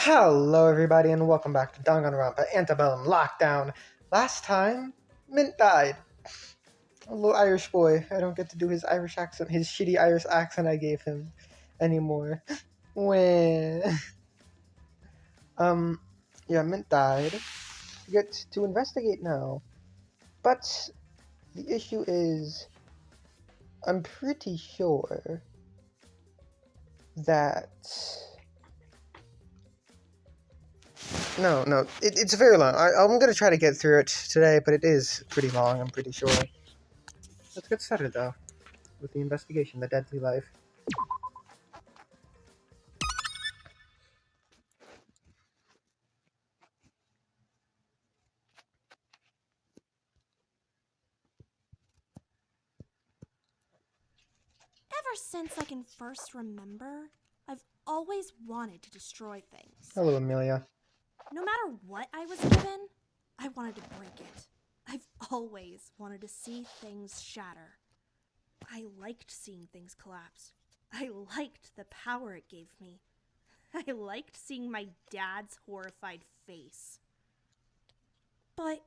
Hello everybody and welcome back to Danganronpa Antebellum Lockdown. Last time, Mint died. A little Irish boy. I don't get to do his Irish accent, his shitty Irish accent I gave him anymore. When um yeah, Mint died. We get to investigate now. But the issue is I'm pretty sure that no, it's very long. I'm gonna try to get through it today, but it is pretty long, I'm pretty sure. Let's get started, though, with the investigation, the deadly life. Ever since I can first remember, I've always wanted to destroy things. Hello, Amelia. No matter what I was given, I wanted to break it. I've always wanted to see things shatter. I liked seeing things collapse. I liked the power it gave me. I liked seeing my dad's horrified face. But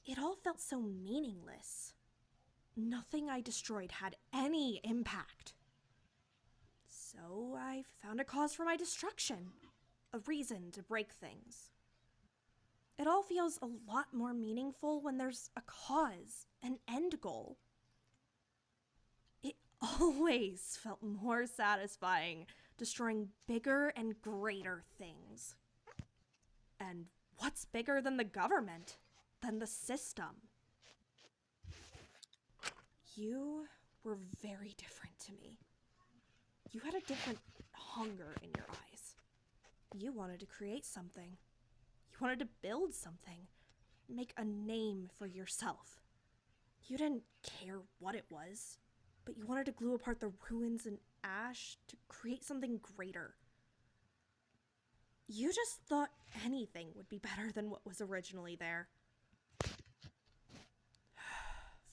it all felt so meaningless. Nothing I destroyed had any impact. So I found a cause for my destruction, a reason to break things. It all feels a lot more meaningful when there's a cause, an end goal. It always felt more satisfying destroying bigger and greater things. And what's bigger than the government, than the system? You were very different to me. You had a different hunger in your eyes. You wanted to create something. You wanted to build something. Make a name for yourself. You didn't care what it was, but you wanted to glue apart the ruins and ash to create something greater. You just thought anything would be better than what was originally there.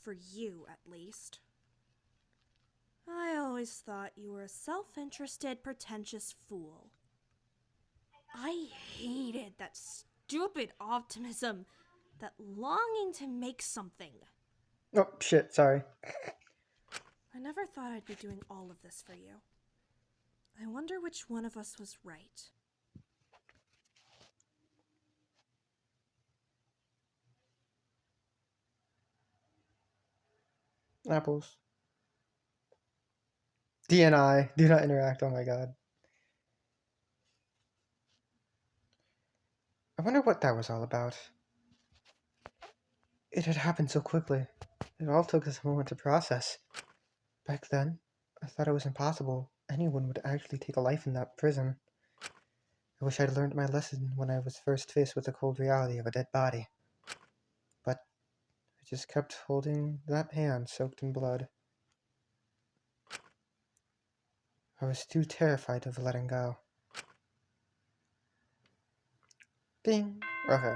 For you, at least. I always thought you were a self-interested, pretentious fool. I hated that stupid optimism, that longing to make something. Oh, shit, sorry. I never thought I'd be doing all of this for you. I wonder which one of us was right. Apples. DNI, do not interact, oh my god. I wonder what that was all about. It had happened so quickly. It all took us a moment to process. Back then, I thought it was impossible anyone would actually take a life in that prison. I wish I'd learned my lesson when I was first faced with the cold reality of a dead body. But I just kept holding that hand soaked in blood. I was too terrified of letting go. Ding! Okay.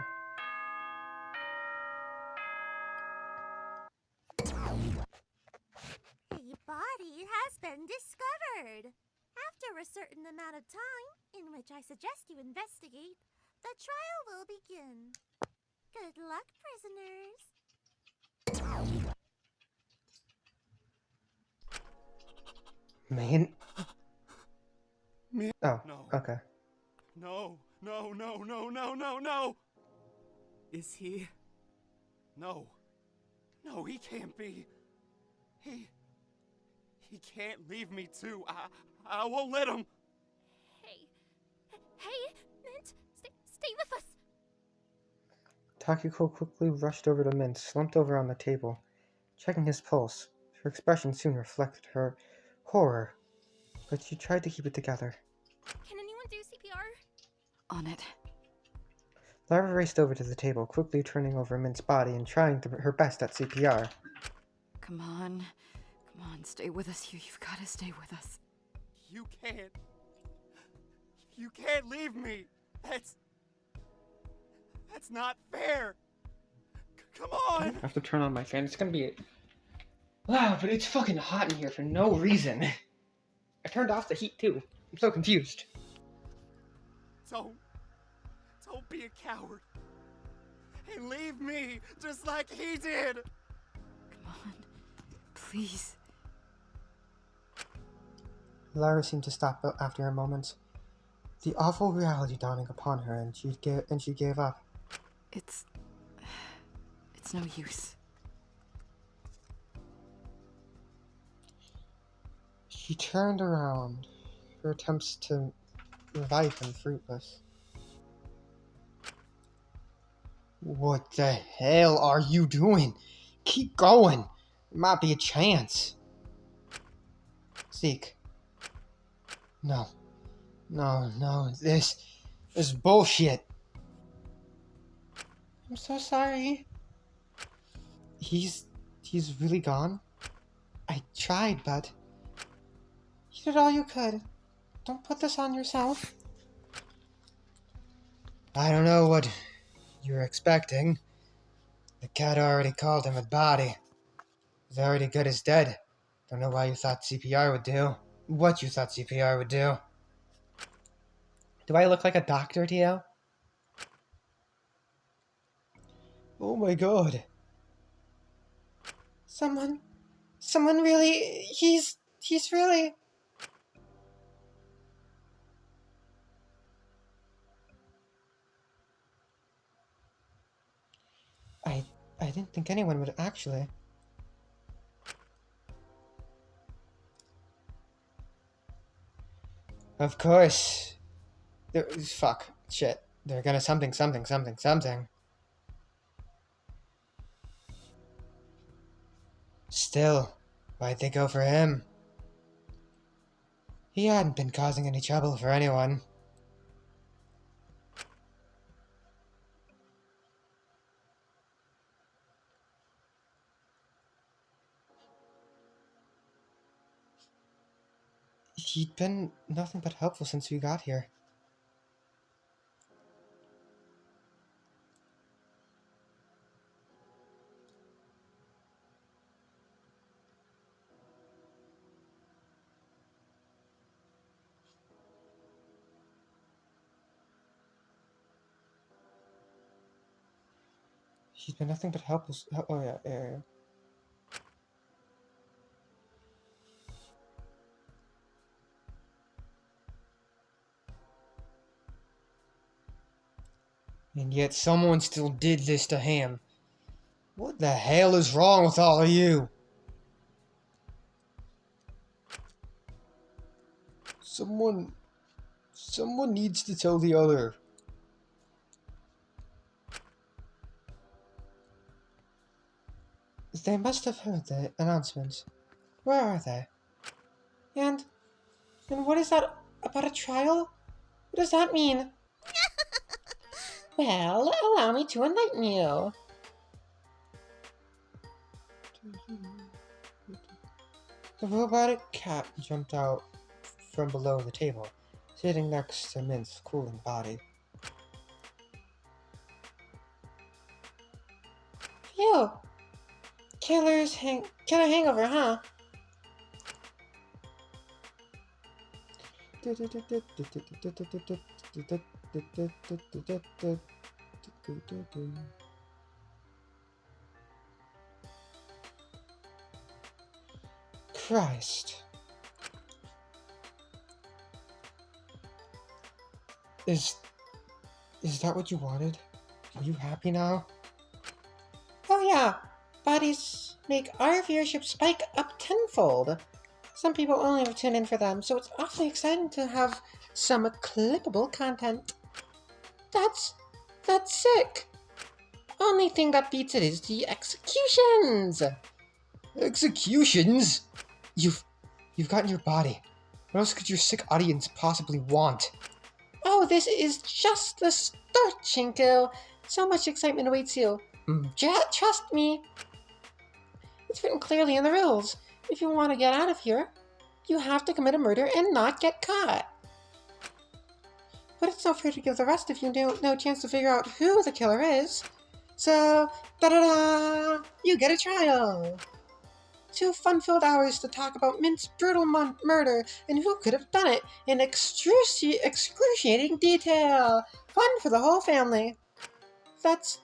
A body has been discovered. After a certain amount of time, in which I suggest you investigate, the trial will begin. Good luck, prisoners. Main? Me? Oh, No. okay. No, no, no, no, no, no, no! Is he? No. No, he can't be. He can't leave me too. I won't let him. Hey, Mint, stay with us. Takiko quickly rushed over to Mint, slumped over on the table, checking his pulse. Her expression soon reflected her horror, but she tried to keep it together. Can anyone do CPR? On it. Lara raced over to the table, quickly turning over Mint's body and trying her best at CPR. Come on, stay with us here. You've got to stay with us. You can't. You can't leave me. That's not fair. Come on. I have to turn on my fan. It's gonna be loud, but it's fucking hot in here for no reason. I turned off the heat too. I'm so confused. So Don't be a coward. And leave me, just like he did. Come on. Please. Lara seemed to stop after a moment, the awful reality dawning upon her, and she gave up. It's no use. She turned around, her attempts to revive him fruitless. What the hell are you doing? Keep going. There might be a chance. Zeke. No. This is bullshit. I'm so sorry. He's really gone? I tried, but you did all you could. Don't put this on yourself. I don't know what you're expecting. The cat already called him a body. He's already good as dead. Don't know why you thought CPR would do. What you thought CPR would do. Do I look like a doctor to you? Oh my god. Someone really, he's really... I didn't think anyone would actually. Of course. Fuck. Shit. They're gonna something. Still, why'd they go for him? He hadn't been causing any trouble for anyone. He'd been nothing but helpful since we got here. He's been nothing but helpful. Oh yeah. And yet someone still did this to him. What the hell is wrong with all of you? Someone needs to tell the other. They must have heard the announcements. Where are they? And what is that about a trial? What does that mean? Well, allow me to enlighten you. The robotic cat jumped out from below the table, sitting next to Mint's cooling body. Phew! Killer hangover, huh? Christ. Is that what you wanted? Are you happy now? Oh yeah, bodies make our viewership spike up tenfold. Some people only ever tune in for them, so it's awfully exciting to have some clippable content. That's sick. Only thing that beats it is the executions. Executions? You've gotten your body. What else could your sick audience possibly want? Oh, this is just the start, Shinko. So much excitement awaits you. Trust me. It's written clearly in the rules. If you want to get out of here, you have to commit a murder and not get caught. But it's not fair to give the rest of you no chance to figure out who the killer is. So, da-da-da! You get a trial! 2 fun-filled hours to talk about Mint's brutal murder and who could have done it in excruciating detail. Fun for the whole family. That's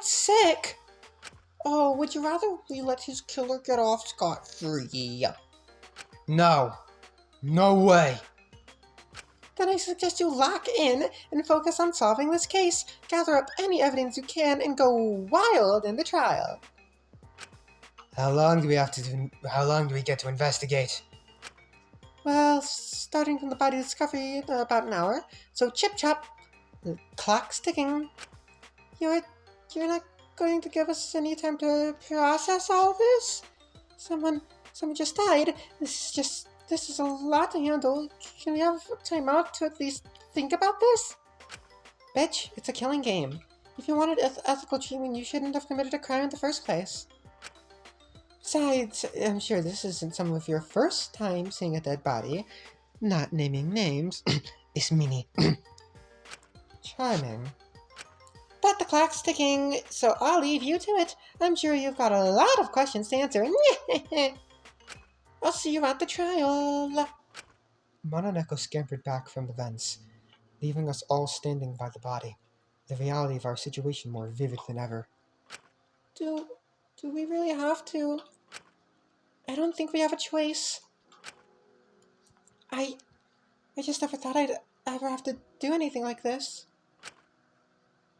sick. Oh, would you rather we let his killer get off scot-free? No. No way. Then I suggest you lock in and focus on solving this case. Gather up any evidence you can and go wild in the trial. How long do we get to investigate? Well, starting from the body discovery, about an hour. So chip chop. The clock's ticking. You're not going to give us any time to process all this? Someone just died. This is a lot to handle. Can we have time out to at least think about this? Bitch, it's a killing game. If you wanted ethical treatment, you shouldn't have committed a crime in the first place. Besides, I'm sure this isn't some of your first time seeing a dead body. Not naming names is meanie. Charming. But the clock's ticking, so I'll leave you to it. I'm sure you've got a lot of questions to answer. I'll see you at the trial. Mononeko scampered back from the vents, leaving us all standing by the body, the reality of our situation more vivid than ever. Do we really have to? I don't think we have a choice. I just never thought I'd ever have to do anything like this.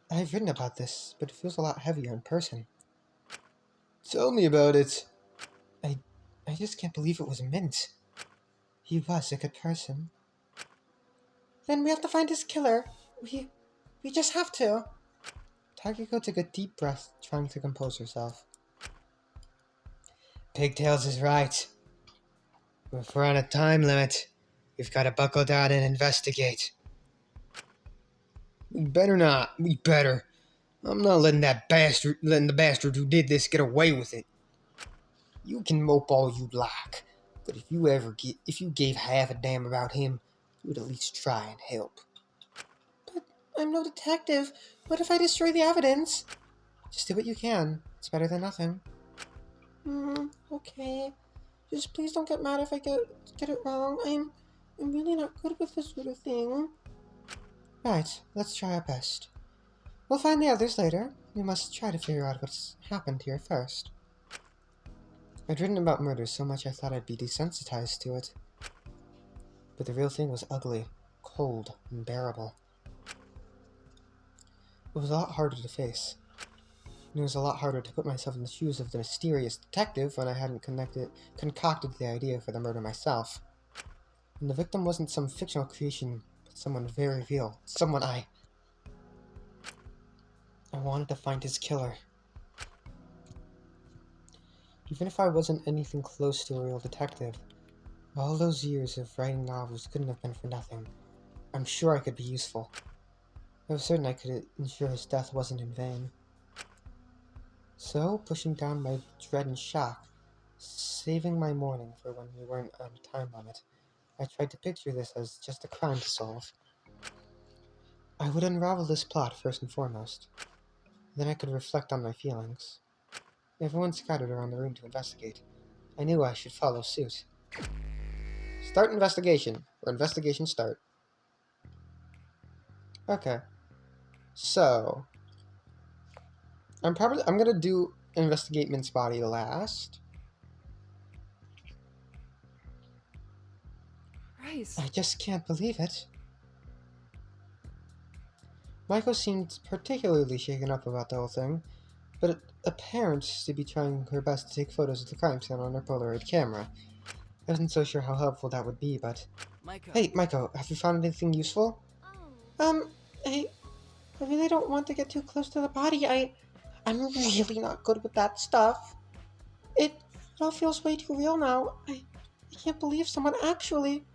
I've written about this, but it feels a lot heavier in person. Tell me about it. I just can't believe it was Mint. He was a good person. Then we have to find his killer. We just have to. Takiko took a deep breath, trying to compose herself. Pigtails is right. If we're on a time limit, we've got to buckle down and investigate. We better not. We better. I'm not letting the bastard who did this get away with it. You can mope all you like, but if you gave half a damn about him, you would at least try and help. But I'm no detective. What if I destroy the evidence? Just do what you can. It's better than nothing. Okay. Just please don't get mad if I get it wrong. I'm really not good with this sort of thing. Right, let's try our best. We'll find the others later. We must try to figure out what's happened here first. I'd written about murder so much I thought I'd be desensitized to it. But the real thing was ugly, cold, unbearable. It was a lot harder to face. And it was a lot harder to put myself in the shoes of the mysterious detective when I hadn't concocted the idea for the murder myself. And the victim wasn't some fictional creation, but someone very real. Someone I wanted to find his killer. Even if I wasn't anything close to a real detective, all those years of writing novels couldn't have been for nothing. I'm sure I could be useful. I was certain I could ensure his death wasn't in vain. So, pushing down my dread and shock, saving my morning for when we weren't on a time limit, I tried to picture this as just a crime to solve. I would unravel this plot first and foremost. Then I could reflect on my feelings. Everyone scattered around the room to investigate. I knew I should follow suit. Start investigation, or investigation start. Okay. So, I'm gonna do investigate Mint's body last. Christ. I just can't believe it. Michael seemed particularly shaken up about the whole thing, but apparent to be trying her best to take photos of the crime scene on her Polaroid camera. I wasn't so sure how helpful that would be, but... Micah. Hey, Michael, have you found anything useful? I really don't want to get too close to the body. I'm really not good with that stuff. It all feels way too real now. I can't believe someone actually...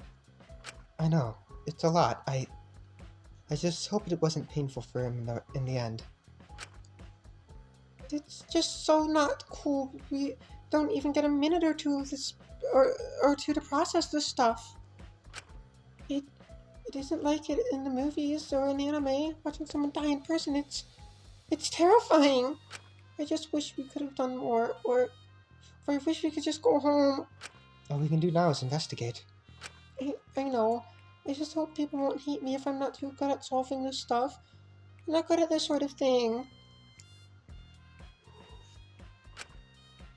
I know, it's a lot. I just hope it wasn't painful for him in the end. It's just so not cool. We don't even get a minute or two of this, or two to process this stuff. It isn't like it in the movies or in anime. Watching someone die in person, it's terrifying. I just wish we could have done more, or I wish we could just go home. All we can do now is investigate. I know. I just hope people won't hate me if I'm not too good at solving this stuff. I'm not good at this sort of thing.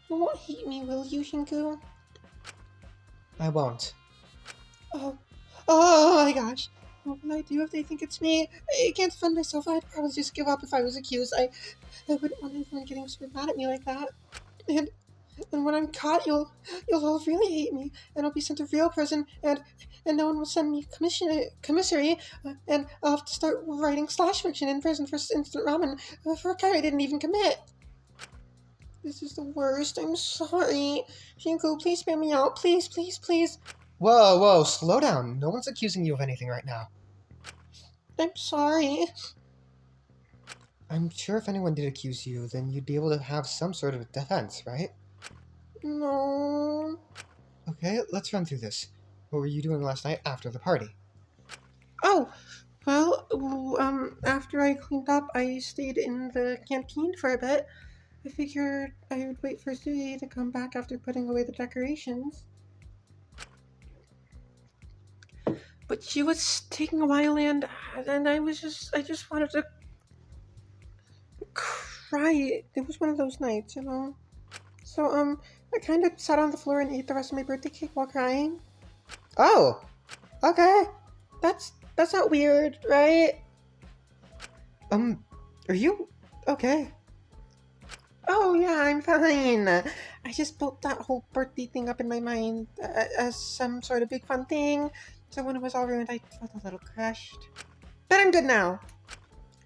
You won't hate me, will you, Shinku? I won't. Oh my gosh. What will I do if they think it's me? I can't defend myself. I'd probably just give up if I was accused. I wouldn't want anyone getting so mad at me like that. And when I'm caught, you'll all really hate me, and I'll be sent to real prison, and no one will send me commissary, and I'll have to start writing slash fiction in prison for instant ramen for a crime I didn't even commit. This is the worst. I'm sorry. Shinku, please spare me out. Please, please, please. Whoa, slow down. No one's accusing you of anything right now. I'm sorry. I'm sure if anyone did accuse you, then you'd be able to have some sort of defense, right? No. Okay, let's run through this. What were you doing last night after the party? Oh, well, after I cleaned up, I stayed in the canteen for a bit. I figured I would wait for Suzy to come back after putting away the decorations. But she was taking a while, and I just wanted to cry. It was one of those nights, you know? So, I kind of sat on the floor and ate the rest of my birthday cake while crying. Oh, okay. That's not weird, right? Are you okay? Oh, yeah, I'm fine. I just built that whole birthday thing up in my mind as some sort of big fun thing. So when it was all ruined, I felt a little crushed. But I'm good now.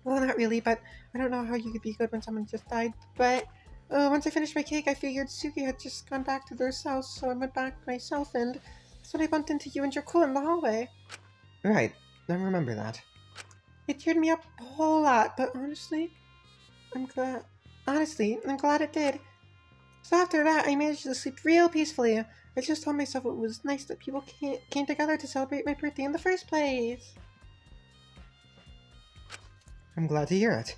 Well, not really, but I don't know how you could be good when someone just died. But once I finished my cake, I figured Suki had just gone back to their house, so I went back myself, and that's when I bumped into you and Jakul in the hallway. Right, I remember that. It cheered me up a whole lot, but honestly, I'm glad it did. So after that, I managed to sleep real peacefully. I just told myself it was nice that people came together to celebrate my birthday in the first place. I'm glad to hear it.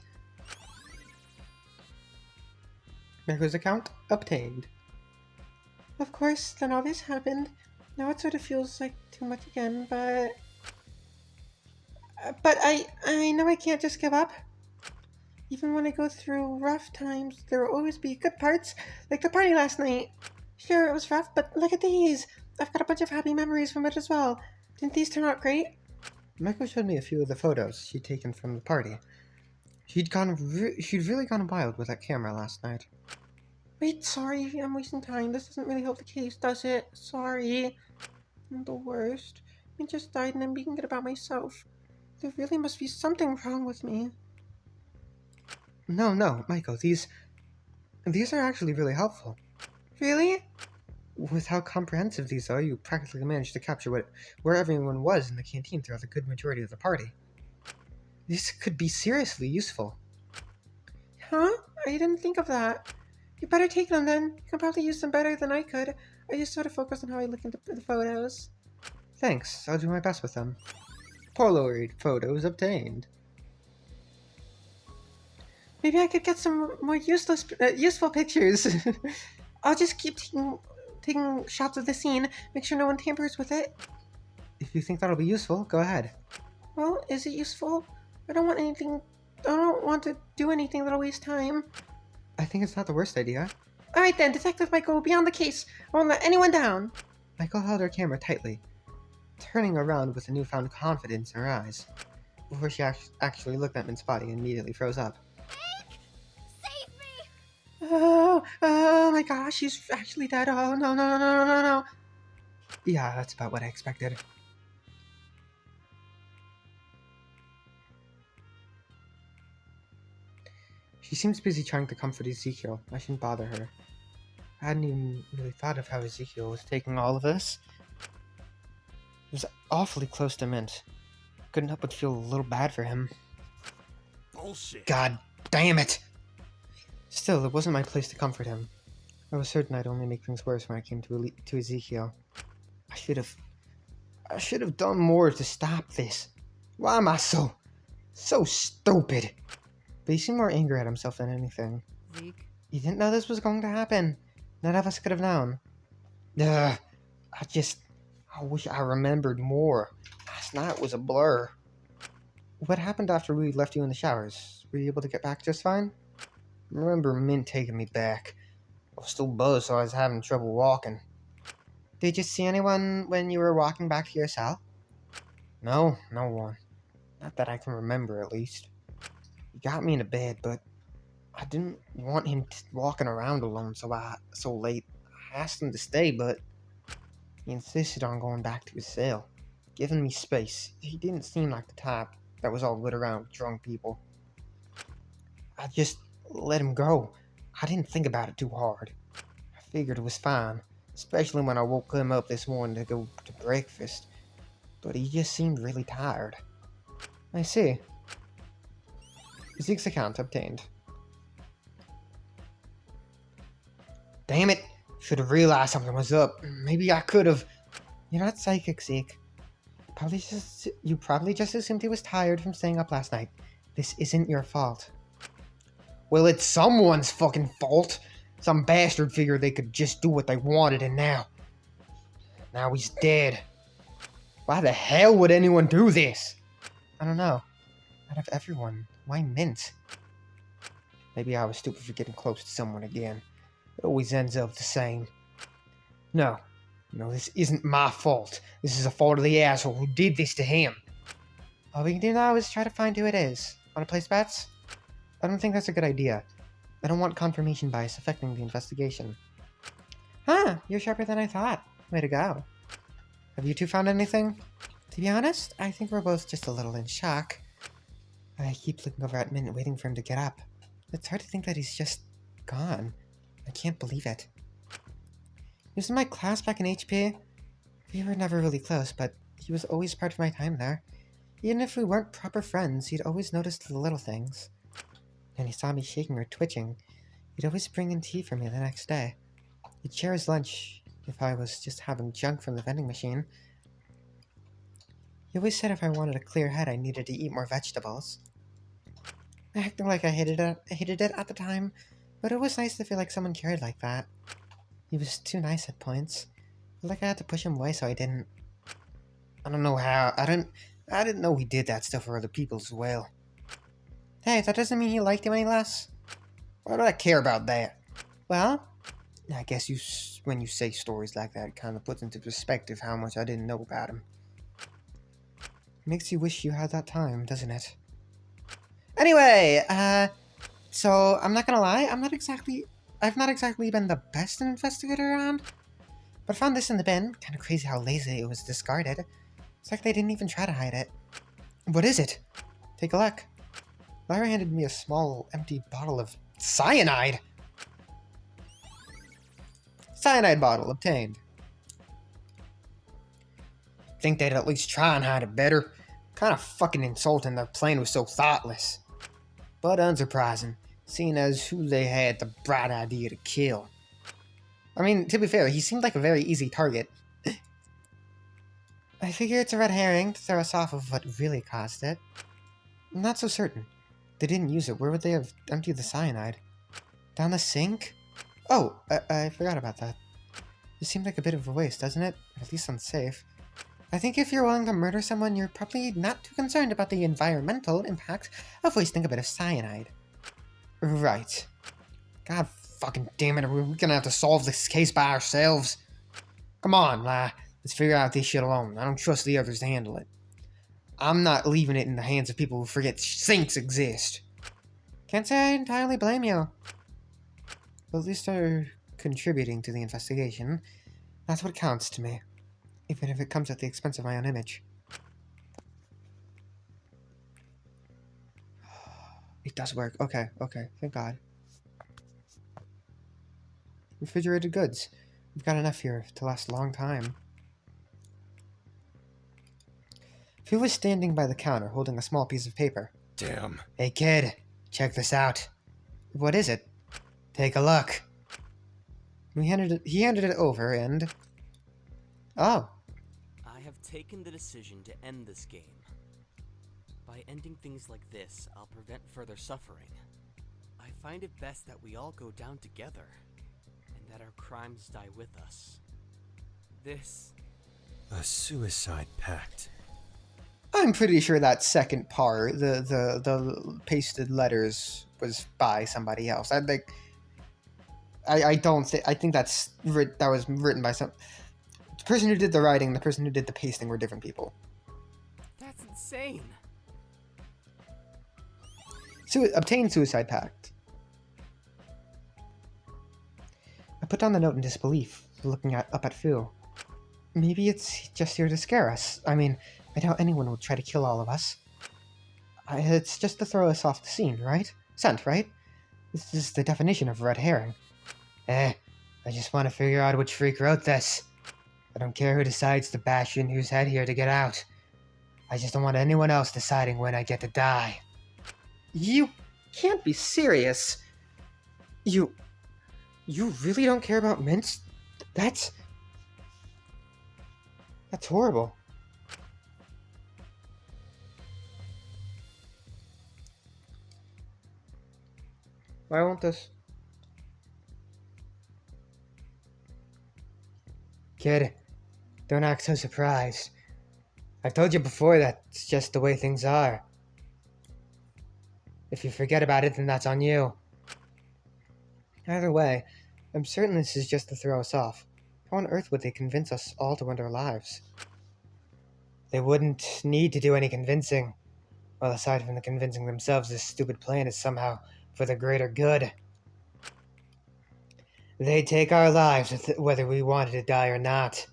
Meko's account obtained. Of course, then all this happened. Now it sort of feels like too much again, but I know I can't just give up. Even when I go through rough times, there will always be good parts, like the party last night. Sure, it was rough, but look at these. I've got a bunch of happy memories from it as well. Didn't these turn out great? Meko showed me a few of the photos she'd taken from the party. She'd really gone wild with that camera last night. Wait, sorry, I'm wasting time. This doesn't really help the case, does it? Sorry. I'm the worst. I just died and I'm being good about myself. There really must be something wrong with me. No, Miko, these are actually really helpful. Really? With how comprehensive these are, you practically managed to capture where everyone was in the canteen throughout the good majority of the party. These could be seriously useful. Huh? I didn't think of that. You better take them then. You can probably use them better than I could. I just sort of focused on how I look into the photos. Thanks, I'll do my best with them. Polaroid photos obtained. Maybe I could get some more useful pictures. I'll just keep taking shots of the scene, make sure no one tampers with it. If you think that'll be useful, go ahead. Well, is it useful? I don't want to do anything that'll waste time. I think it's not the worst idea. Alright then, Detective Michael, be on the case. I won't let anyone down. Michael held her camera tightly, turning around with a newfound confidence in her eyes. Before she actually looked at Mint's body and immediately froze up. Save me! Oh my gosh, she's actually dead. Oh, no. Yeah, that's about what I expected. She seems busy trying to comfort Ezekiel. I shouldn't bother her. I hadn't even really thought of how Ezekiel was taking all of this. He was awfully close to Mint. Couldn't help but feel a little bad for him. Bullshit. God damn it! Still, it wasn't my place to comfort him. I was certain I'd only make things worse when I came to Ezekiel. I should have done more to stop this. Why am I so stupid? But he seemed more angry at himself than anything. Zeke? He didn't know this was going to happen. None of us could have known. Ugh, I wish I remembered more. Last night was a blur. What happened after we left you in the showers? Were you able to get back just fine? I remember Mint taking me back. I was still buzzed, so I was having trouble walking. Did you see anyone when you were walking back to your cell? No, no one. Not that I can remember, at least. He got me into bed, but I didn't want him walking around alone so late. I asked him to stay, but he insisted on going back to his cell, giving me space. He didn't seem like the type that was all good around with drunk people. I just let him go. I didn't think about it too hard. I figured it was fine, especially when I woke him up this morning to go to breakfast. But he just seemed really tired. I see. Zeke's account obtained. Damn it! Should have realized something was up. Maybe I could have. You're not psychic, Zeke. You probably just assumed he was tired from staying up last night. This isn't your fault. Well, it's someone's fucking fault. Some bastard figured they could just do what they wanted, and now he's dead. Why the hell would anyone do this? I don't know. Out of everyone, why Mint? Maybe I was stupid for getting close to someone again. It always ends up the same. No, this isn't my fault. This is the fault of the asshole who did this to him. All we can do now is try to find who it is. Wanna place bets? I don't think that's a good idea. I don't want confirmation bias affecting the investigation. Huh, you're sharper than I thought. Way to go. Have you two found anything? To be honest, I think we're both just a little in shock. I keep looking over at Mint, waiting for him to get up. It's hard to think that he's just gone. I can't believe it. He was in my class back in HP. We were never really close, but he was always part of my time there. Even if we weren't proper friends, he'd always notice the little things. When he saw me shaking or twitching, he'd always bring in tea for me the next day. He'd share his lunch if I was just having junk from the vending machine. He always said if I wanted a clear head, I needed to eat more vegetables. Acting like I hated it at the time, but it was nice to feel like someone cared like that. He was too nice at points. I felt like I had to push him away so I didn't. I don't know how. I didn't know he did that stuff for other people as well. Hey, that doesn't mean he liked you any less. Why do I care about that? Well, I guess when you say stories like that, it kind of puts into perspective how much I didn't know about him. Makes you wish you had that time, doesn't it? Anyway, so I'm not gonna lie, I've not exactly been the best investigator around, but I found this in the bin. Kind of crazy how lazy it was discarded. It's like they didn't even try to hide it. What is it? Take a look. Lara handed me a small, empty bottle of cyanide. Cyanide bottle obtained. Think they'd at least try and hide it better. Kind of fucking insulting their plan was so thoughtless. But unsurprising, seeing as who they had the bright idea to kill. I mean, to be fair, he seemed like a very easy target. I figure it's a red herring to throw us off of what really caused it. I'm not so certain. They didn't use it. Where would they have emptied the cyanide? Down the sink? Oh, I forgot about that. It seemed like a bit of a waste, doesn't it? At least unsafe. I think if you're willing to murder someone, you're probably not too concerned about the environmental impact of wasting a bit of cyanide. Right. God fucking damn it, we're gonna have to solve this case by ourselves. Come on, let's figure out this shit alone. I don't trust the others to handle it. I'm not leaving it in the hands of people who forget sinks exist. Can't say I entirely blame you. But at least they're contributing to the investigation. That's what counts to me. Even if it comes at the expense of my own image. It does work. Okay, thank God. Refrigerated goods. We've got enough here to last a long time. Phil was standing by the counter holding a small piece of paper. Damn. Hey kid, check this out. What is it? Take a look. He handed it over and... Oh. I have taken the decision to end this game. By ending things like this, I'll prevent further suffering. I find it best that we all go down together. And that our crimes die with us. This... A suicide pact. I'm pretty sure that second part, the pasted letters, was by somebody else. I don't think. I think that was written by some. The person who did the writing and the person who did the pasting were different people. That's insane. Obtain suicide pact. I put down the note in disbelief, looking up at Fu. Maybe it's just here to scare us. I mean, I doubt anyone would try to kill all of us. It's just to throw us off the scene, right? Scent, right? This is the definition of red herring. I just want to figure out which freak wrote this. I don't care who decides to bash in whose head here to get out. I just don't want anyone else deciding when I get to die. You can't be serious. You really don't care about mints? That's horrible. Why won't this? Kid, don't act so surprised. I've told you before that it's just the way things are. If you forget about it, then that's on you. Either way, I'm certain this is just to throw us off. How on earth would they convince us all to end our lives? They wouldn't need to do any convincing. Well, aside from the convincing themselves, this stupid plan is somehow for the greater good. They take our lives whether we wanted to die or not.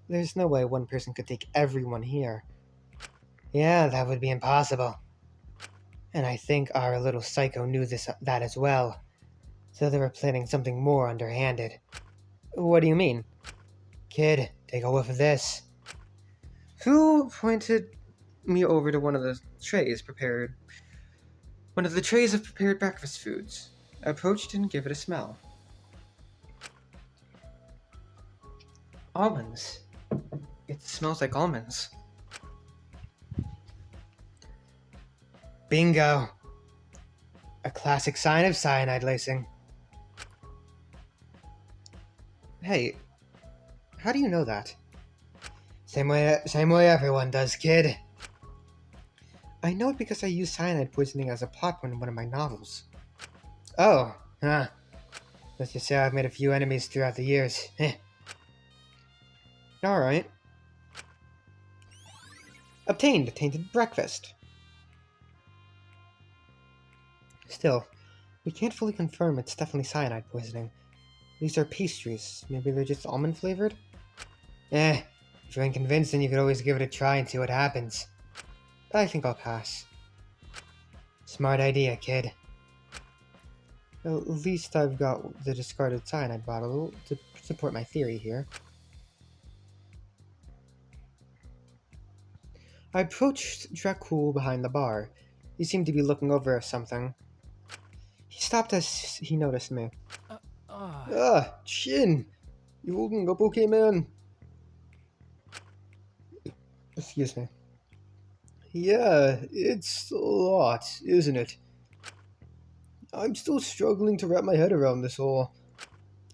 There's no way one person could take everyone here. Yeah, that would be impossible. And I think our little psycho knew that as well. So they were planning something more underhanded. What do you mean? Kid, take a whiff of this. Who pointed me over to one of the trays of prepared breakfast foods. I approached and gave it a smell. Almonds. It smells like almonds. Bingo. A classic sign of cyanide lacing. Hey, how do you know that? Same way everyone does, kid. I know it because I used cyanide poisoning as a plot point in one of my novels. Oh, huh. Let's just say I've made a few enemies throughout the years. Alright. Obtained tainted breakfast. Still, we can't fully confirm it's definitely cyanide poisoning. These are pastries. Maybe they're just almond flavored? If you ain't convinced, then you could always give it a try and see what happens. But I think I'll pass. Smart idea, kid. Well, at least I've got the discarded cyanide bottle to support my theory here. I approached Dracul behind the bar. He seemed to be looking over something. He stopped as he noticed me. Chin! You holding up okay, man? Excuse me. Yeah, it's a lot, isn't it? I'm still struggling to wrap my head around this all.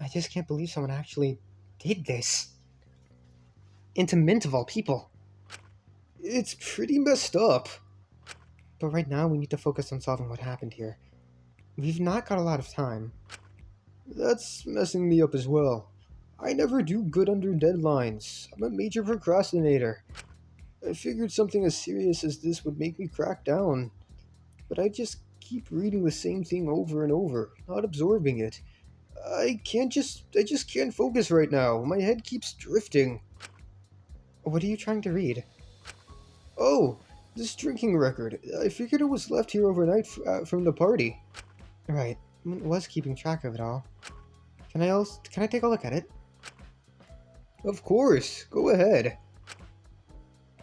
I just can't believe someone actually did this. Into Mint of all people. It's pretty messed up. But right now we need to focus on solving what happened here. We've not got a lot of time. That's messing me up as well. I never do good under deadlines. I'm a major procrastinator. I figured something as serious as this would make me crack down. But I just keep reading the same thing over and over, not absorbing it. I just can't focus right now. My head keeps drifting. What are you trying to read? Oh, this drinking record. I figured it was left here overnight from the party. Right, I was keeping track of it all. Can I take a look at it? Of course, go ahead.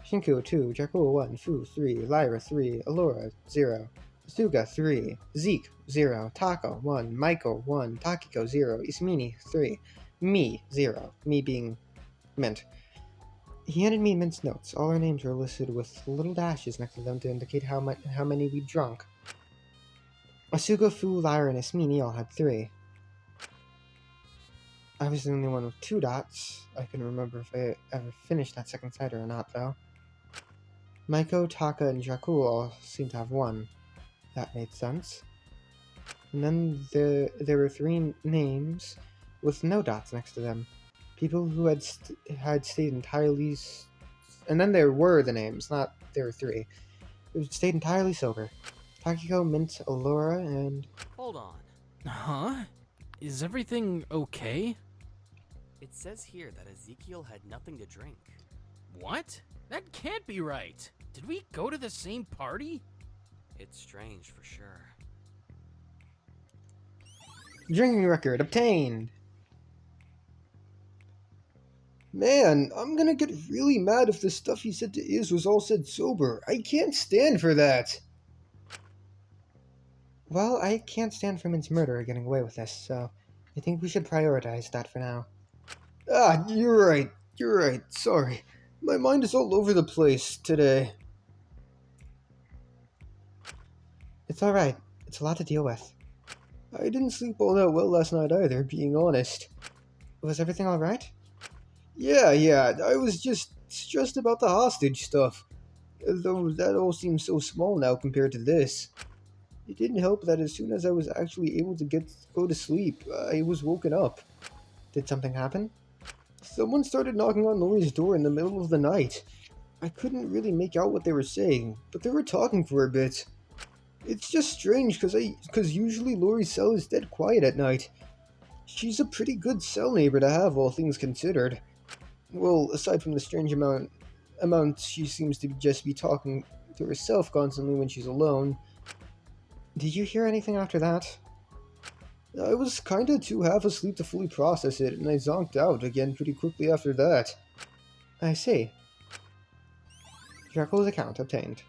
Shinku 2, Dracul 1, Fu 3, Lyra 3, Alora 0, Suga 3, Zeke 0, Taco 1, Michael 1, Takiko 0, Ismini 3, me 0, me being Mint. He handed me Mint's notes. All our names were listed with little dashes next to them to indicate how many we'd drunk. Asuga, Fu, Lyra, and Ismini all had 3. I was the only one with 2 dots. I couldn't remember if I ever finished that second side or not, though. Maiko, Taka, and Jakul all seemed to have 1. That made sense. And then there were 3 names with no dots next to them. People who had stayed entirely... And then there were the names, not there were 3. Who stayed entirely sober. Takiko, Mint, Allura, and... Hold on. Huh? Is everything okay? It says here that Ezekiel had nothing to drink. What? That can't be right. Did we go to the same party? It's strange for sure. Drinking record obtained! Man, I'm gonna get really mad if the stuff he said to Iz was all said sober. I can't stand for that! Well, I can't stand for Mint's murderer getting away with this, so I think we should prioritize that for now. Ah, you're right, sorry. My mind is all over the place today. It's alright, it's a lot to deal with. I didn't sleep all that well last night either, being honest. Was everything alright? Yeah, I was just stressed about the hostage stuff. Though that all seems so small now compared to this. It didn't help that as soon as I was actually able to go to sleep, I was woken up. Did something happen? Someone started knocking on Lori's door in the middle of the night. I couldn't really make out what they were saying, but they were talking for a bit. It's just strange because usually Lori's cell is dead quiet at night. She's a pretty good cell neighbor to have, all things considered. Well, aside from the strange amount she seems to just be talking to herself constantly when she's alone. Did you hear anything after that? I was kinda too half asleep to fully process it, and I zonked out again pretty quickly after that. I see. Draco's account obtained.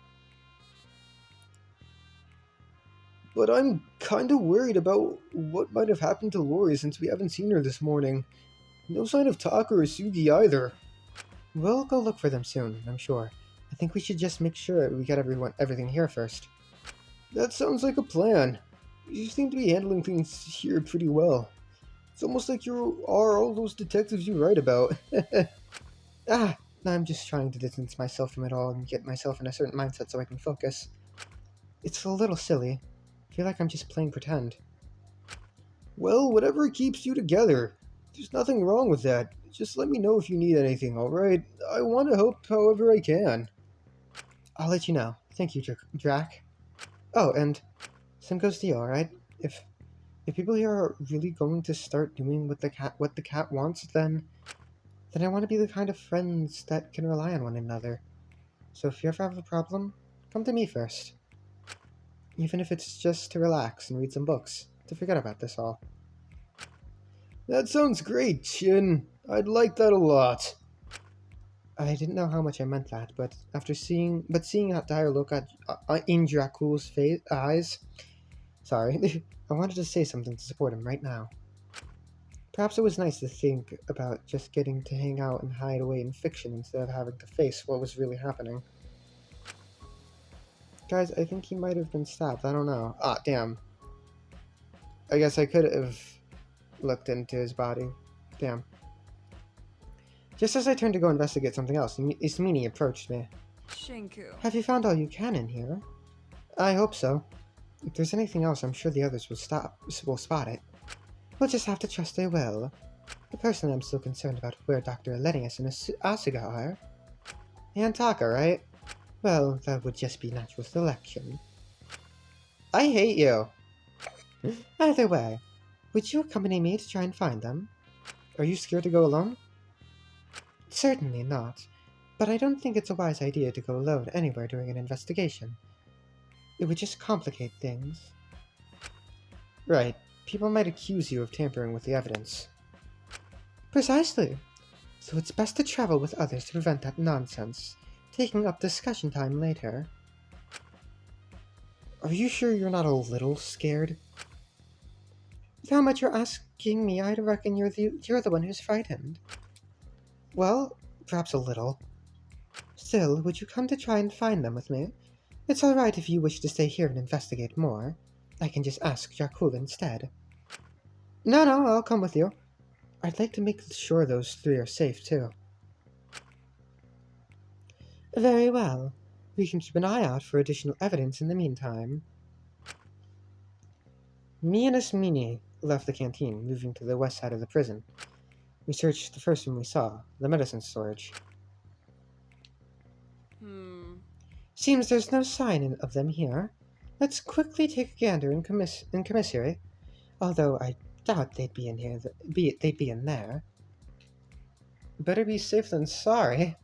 But I'm kinda worried about what might have happened to Lori since we haven't seen her this morning. No sign of Taka or Sugi either. We'll go look for them soon, I'm sure. I think we should just make sure we get everything here first. That sounds like a plan. You seem to be handling things here pretty well. It's almost like you are all those detectives you write about. I'm just trying to distance myself from it all and get myself in a certain mindset so I can focus. It's a little silly. I feel like I'm just playing pretend. Well, whatever keeps you together. There's nothing wrong with that. Just let me know if you need anything, alright? I want to help however I can. I'll let you know. Thank you, Drac. Oh, and same goes to you, alright? If people here are really going to start doing what the cat wants, then I want to be the kind of friends that can rely on one another. So if you ever have a problem, come to me first. Even if it's just to relax and read some books, to forget about this all. That sounds great, Chin. I'd like that a lot. I didn't know how much I meant that, but seeing that dire look in Dracul's eyes, sorry, I wanted to say something to support him right now. Perhaps it was nice to think about just getting to hang out and hide away in fiction instead of having to face what was really happening. Guys, I think he might have been stabbed. I don't know. Ah, damn. I guess I could have looked into his body. Damn. Just as I turned to go investigate something else, Ismini approached me. Shinku. Have you found all you can in here? I hope so. If there's anything else, I'm sure the others will spot it. We'll just have to trust they will. But personally, I'm still concerned about where Dr. Elenius and Asuga are. And Taka, right? Well, that would just be natural selection. I hate you! Either way, would you accompany me to try and find them? Are you scared to go alone? Certainly not, but I don't think it's a wise idea to go alone anywhere during an investigation. It would just complicate things. Right, people might accuse you of tampering with the evidence. Precisely. So it's best to travel with others to prevent that nonsense, taking up discussion time later. Are you sure you're not a little scared? With how much you're asking me, I reckon you're the one who's frightened. Well, perhaps a little. Still, would you come to try and find them with me? It's alright if you wish to stay here and investigate more. I can just ask Jakul instead. No, I'll come with you. I'd like to make sure those three are safe, too. Very well. We can keep an eye out for additional evidence in the meantime. Me and Asmini left the canteen, moving to the west side of the prison. We searched the first room we saw, the medicine storage. Seems there's no sign of them here. Let's quickly take a gander in commissary, although I doubt they'd be in here. They'd be in there. Better be safe than sorry.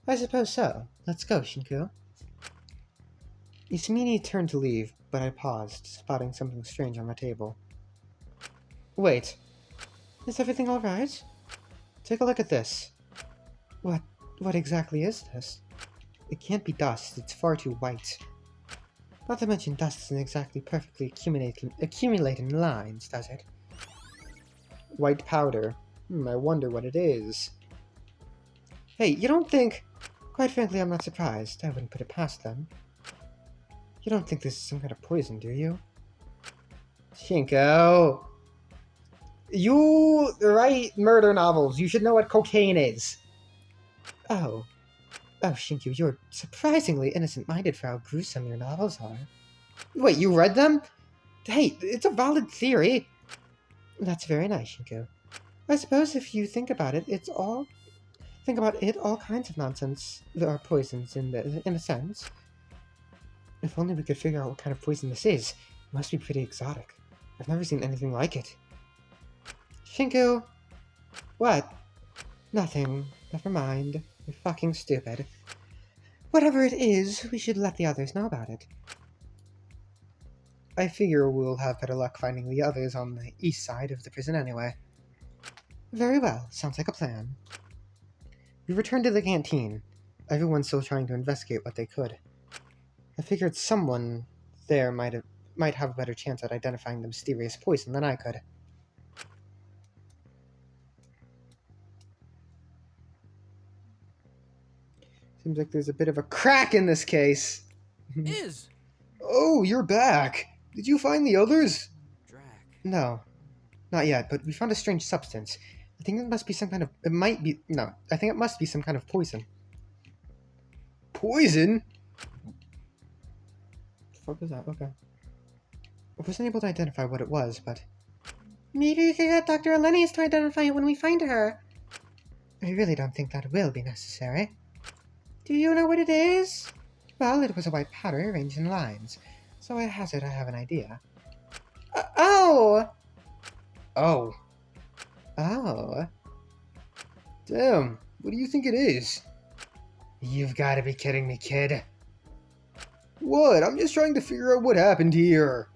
I suppose so. Let's go, Shinku. Ismini turned to leave, but I paused, spotting something strange on the table. Wait. Is everything alright? Take a look at this. What exactly is this? It can't be dust, it's far too white. Not to mention dust doesn't exactly perfectly accumulate in lines, does it? White powder. I wonder what it is. Hey, you don't think... Quite frankly, I'm not surprised. I wouldn't put it past them. You don't think this is some kind of poison, do you? Shinko! You write murder novels. You should know what cocaine is. Oh, Shinku, you're surprisingly innocent-minded for how gruesome your novels are. Wait, you read them? Hey, it's a valid theory. That's very nice, Shinku. I suppose if you think about it, all kinds of nonsense. There are poisons in a sense. If only we could figure out what kind of poison this is. It must be pretty exotic. I've never seen anything like it. Shinku! What? Nothing. Never mind. You're fucking stupid. Whatever it is, we should let the others know about it. I figure we'll have better luck finding the others on the east side of the prison anyway. Very well. Sounds like a plan. We returned to the canteen. Everyone's still trying to investigate what they could. I figured someone there might have a better chance at identifying the mysterious poison than I could. Seems like there's a bit of a crack in this case. Is! Oh, you're back! Did you find the others? Drac. No. Not yet, but we found a strange substance. I think it must be some kind of... I think it must be some kind of poison. Poison? The fuck was that? Okay. I wasn't able to identify what it was, but... Maybe we could get Dr. Elenius to identify it when we find her. I really don't think that will be necessary. Do you know what it is? Well, it was a white powder arranged in lines, so I hazard I have an idea. Oh! Oh. Oh. Damn, what do you think it is? You've got to be kidding me, kid. What? I'm just trying to figure out what happened here.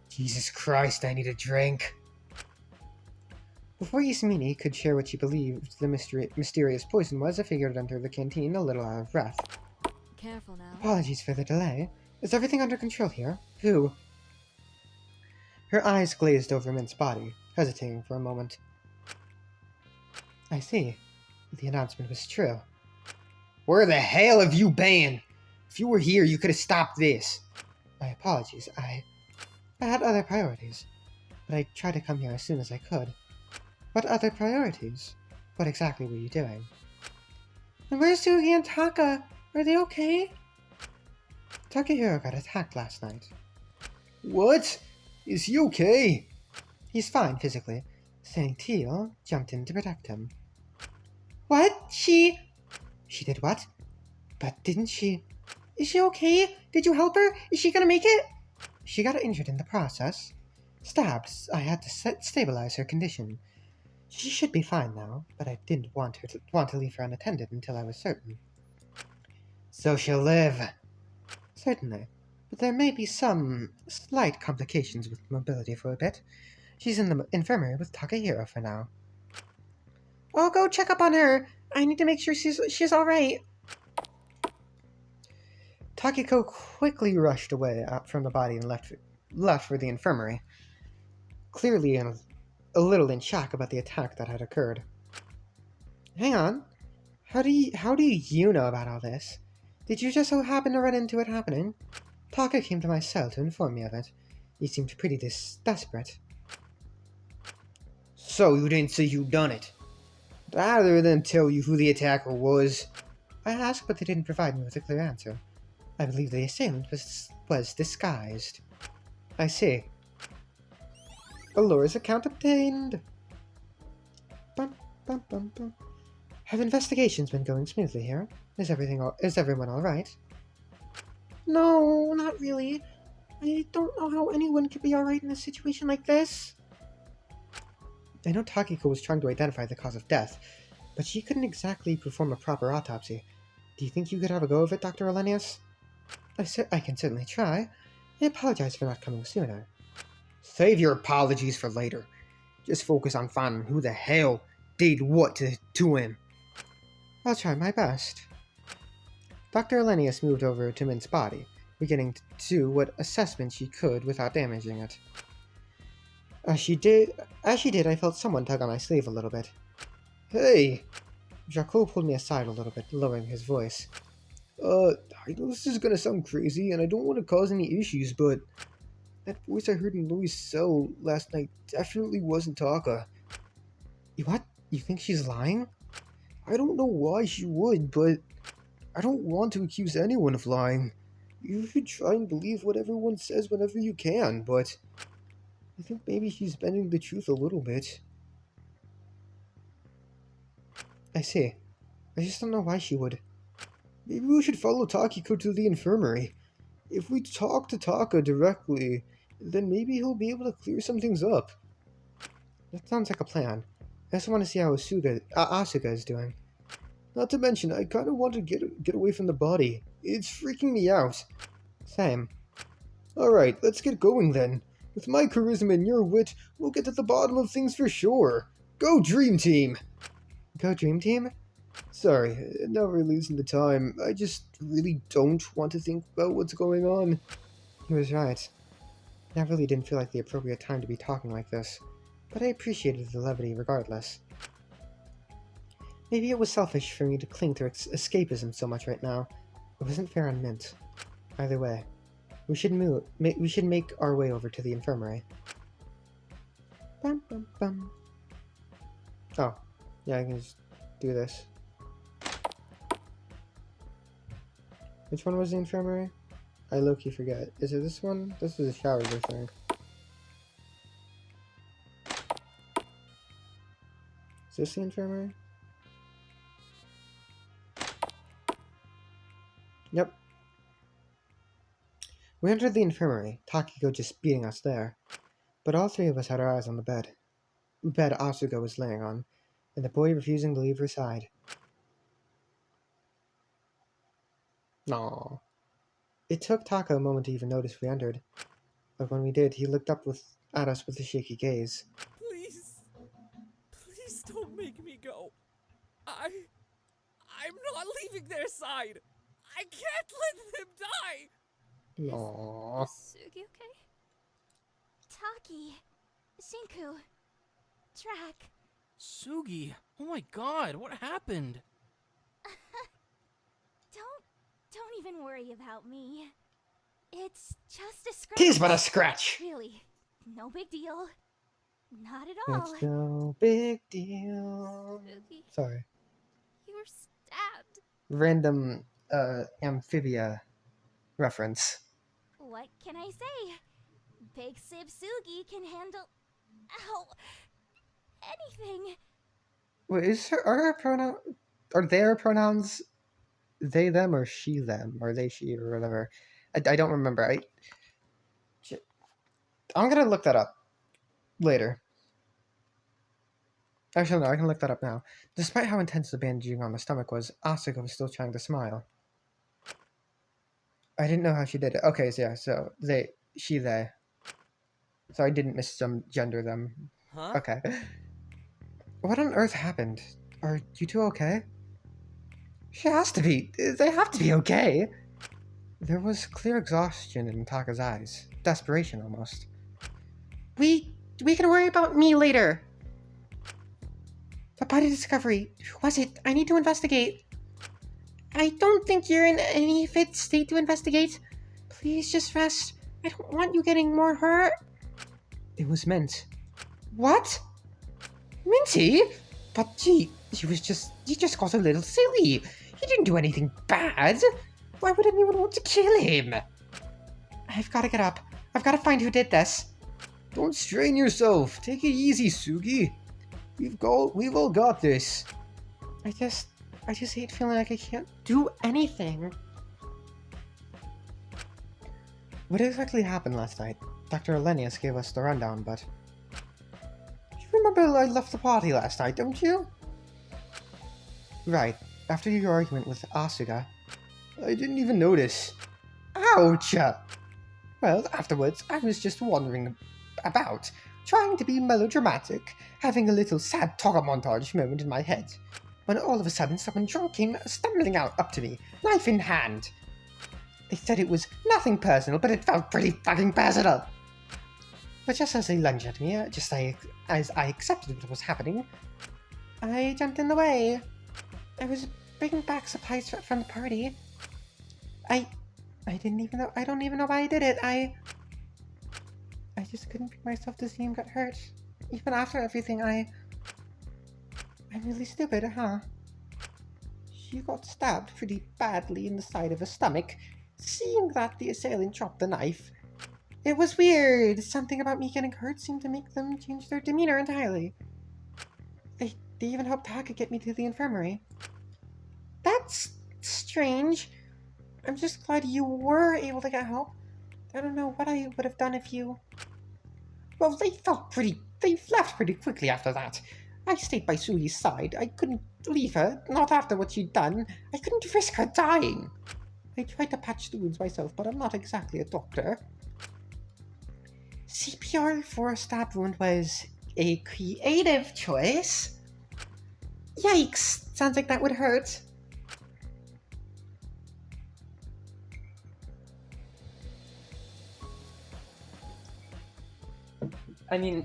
Jesus Christ, I need a drink. Before Yasmini could share what she believed the mysterious poison was, I figured I'd enter the canteen a little out of breath. Careful now. Apologies for the delay. Is everything under control here? Who? Her eyes glazed over Mint's body, hesitating for a moment. I see. The announcement was true. Where the hell have you been? If you were here, you could have stopped this. My apologies. I had other priorities, but I tried to come here as soon as I could. What other priorities? What exactly were you doing? And where's Sugi and Taka? Are they okay? Takahiro got attacked last night. What? Is he okay? He's fine physically. Saying Teal jumped in to protect him. What? She did what? But didn't she... Is she okay? Did you help her? Is she gonna make it? She got injured in the process. Stabbed. I had to stabilize her condition. She should be fine now, but I didn't want to leave her unattended until I was certain. So she'll live. Certainly, but there may be some slight complications with mobility for a bit. She's in the infirmary with Takahiro for now. I'll go check up on her. I need to make sure she's all right. Takiko quickly rushed away from the body and left for the infirmary, clearly a little in shock about the attack that had occurred. Hang on. How do you know about all this? Did you just so happen to run into it happening? Taka came to my cell to inform me of it. He seemed pretty desperate. So you didn't see who done it? Rather than tell you who the attacker was, I asked, but they didn't provide me with a clear answer. I believe the assailant was disguised. I see. Alora's account obtained. Bum, bum, bum, bum. Have investigations been going smoothly here? Is everyone alright? No, not really. I don't know how anyone could be alright in a situation like this. I know Takiko was trying to identify the cause of death, but she couldn't exactly perform a proper autopsy. Do you think you could have a go of it, Dr. Elenius? I can certainly try. I apologize for not coming sooner. Save your apologies for later. Just focus on finding who the hell did what to him. I'll try my best. Dr. Elenius moved over to Mint's body, beginning to do what assessment she could without damaging it. As she did, I felt someone tug on my sleeve a little bit. Hey! Jacques pulled me aside a little bit, lowering his voice. I know this is gonna sound crazy, and I don't want to cause any issues, but that voice I heard in Louis' cell last night definitely wasn't Taka. What? You think she's lying? I don't know why she would, but I don't want to accuse anyone of lying. You should try and believe what everyone says whenever you can, but I think maybe she's bending the truth a little bit. I see. I just don't know why she would. Maybe we should follow Takiko to the infirmary. If we talk to Taka directly, then maybe he'll be able to clear some things up. That sounds like a plan. I just want to see how Asuka is doing. Not to mention, I kind of want to get away from the body. It's freaking me out. Same. Alright, let's get going then. With my charisma and your wit, we'll get to the bottom of things for sure. Go Dream Team! Go Dream Team? Sorry, now we're losing the time. I just really don't want to think about what's going on. He was right. I really didn't feel like the appropriate time to be talking like this, but I appreciated the levity regardless. Maybe it was selfish for me to cling to escapism so much right now. It wasn't fair on Mint. Either way, we should make our way over to the infirmary. Bum, bum, bum. Oh, yeah, I can just do this. Which one was the infirmary? I low-key forget. Is it this one? This is a shower, I think. Is this the infirmary? Yep. We entered the infirmary, Takiko just beating us there. But all three of us had our eyes on the bed. Bed Asuka was laying on, and the boy refusing to leave her side. Aww. It took Taka a moment to even notice we entered, but when we did, he looked up at us with a shaky gaze. Please. Please don't make me go. I'm not leaving their side. I can't let them die. Aww. Sugi okay? Taki, Shinku, Track. Sugi, oh my god, what happened? Don't even worry about me. It's just a scratch. Tis but a scratch! Really, no big deal. Not at all. It's no big deal. Sugi, Sorry. you were stabbed. Random, amphibia reference. What can I say? Big Sib Sugi can handle... Ow! Anything. Wait, are their pronouns they, them, or she, them? Or they, she, or whatever? I don't remember. I'm gonna look that up later. Actually, no, I can look that up now. Despite how intense the bandaging on the stomach was, Asuka was still trying to smile. I didn't know how she did it. Okay, so yeah, so they. So I didn't misgender them. Huh? Okay. What on earth happened? Are you two okay? She has to be. They have to be okay. There was clear exhaustion in Taka's eyes. Desperation, almost. We can worry about me later. The body discovery. Who was it? I need to investigate. I don't think you're in any fit state to investigate. Please just rest. I don't want you getting more hurt. It was Mint. What? Minty? But she just got a little silly. He didn't do anything bad. Why would anyone want to kill him? I've got to get up. I've got to find who did this. Don't strain yourself. Take it easy, Sugi. We've all got this. I just hate feeling like I can't do anything. What exactly happened last night? Dr. Elenius gave us the rundown, but... You remember I left the party last night, don't you? Right, after your argument with Asuga. I didn't even notice. Ouch! Well, afterwards, I was just wandering about, trying to be melodramatic, having a little sad Toga montage moment in my head, when all of a sudden someone drunk came stumbling up to me, knife in hand. They said it was nothing personal, but it felt pretty fucking personal. But just as they lunged at me, as I accepted what was happening, I jumped in the way. I was bringing back supplies from the party. I don't even know why I did it. I just couldn't bring myself to see him get hurt. Even after everything, I'm really stupid, huh? She got stabbed pretty badly in the side of her stomach. Seeing that the assailant dropped the knife, it was weird. Something about me getting hurt seemed to make them change their demeanor entirely. They even hoped I could get me to the infirmary. That's strange. I'm just glad you were able to get help. I don't know what I would have done if you... Well, they left pretty quickly after that. I stayed by Sui's side. I couldn't leave her, not after what she'd done. I couldn't risk her dying. I tried to patch the wounds myself, but I'm not exactly a doctor. CPR for a stab wound was a creative choice. Yikes! Sounds like that would hurt. I mean,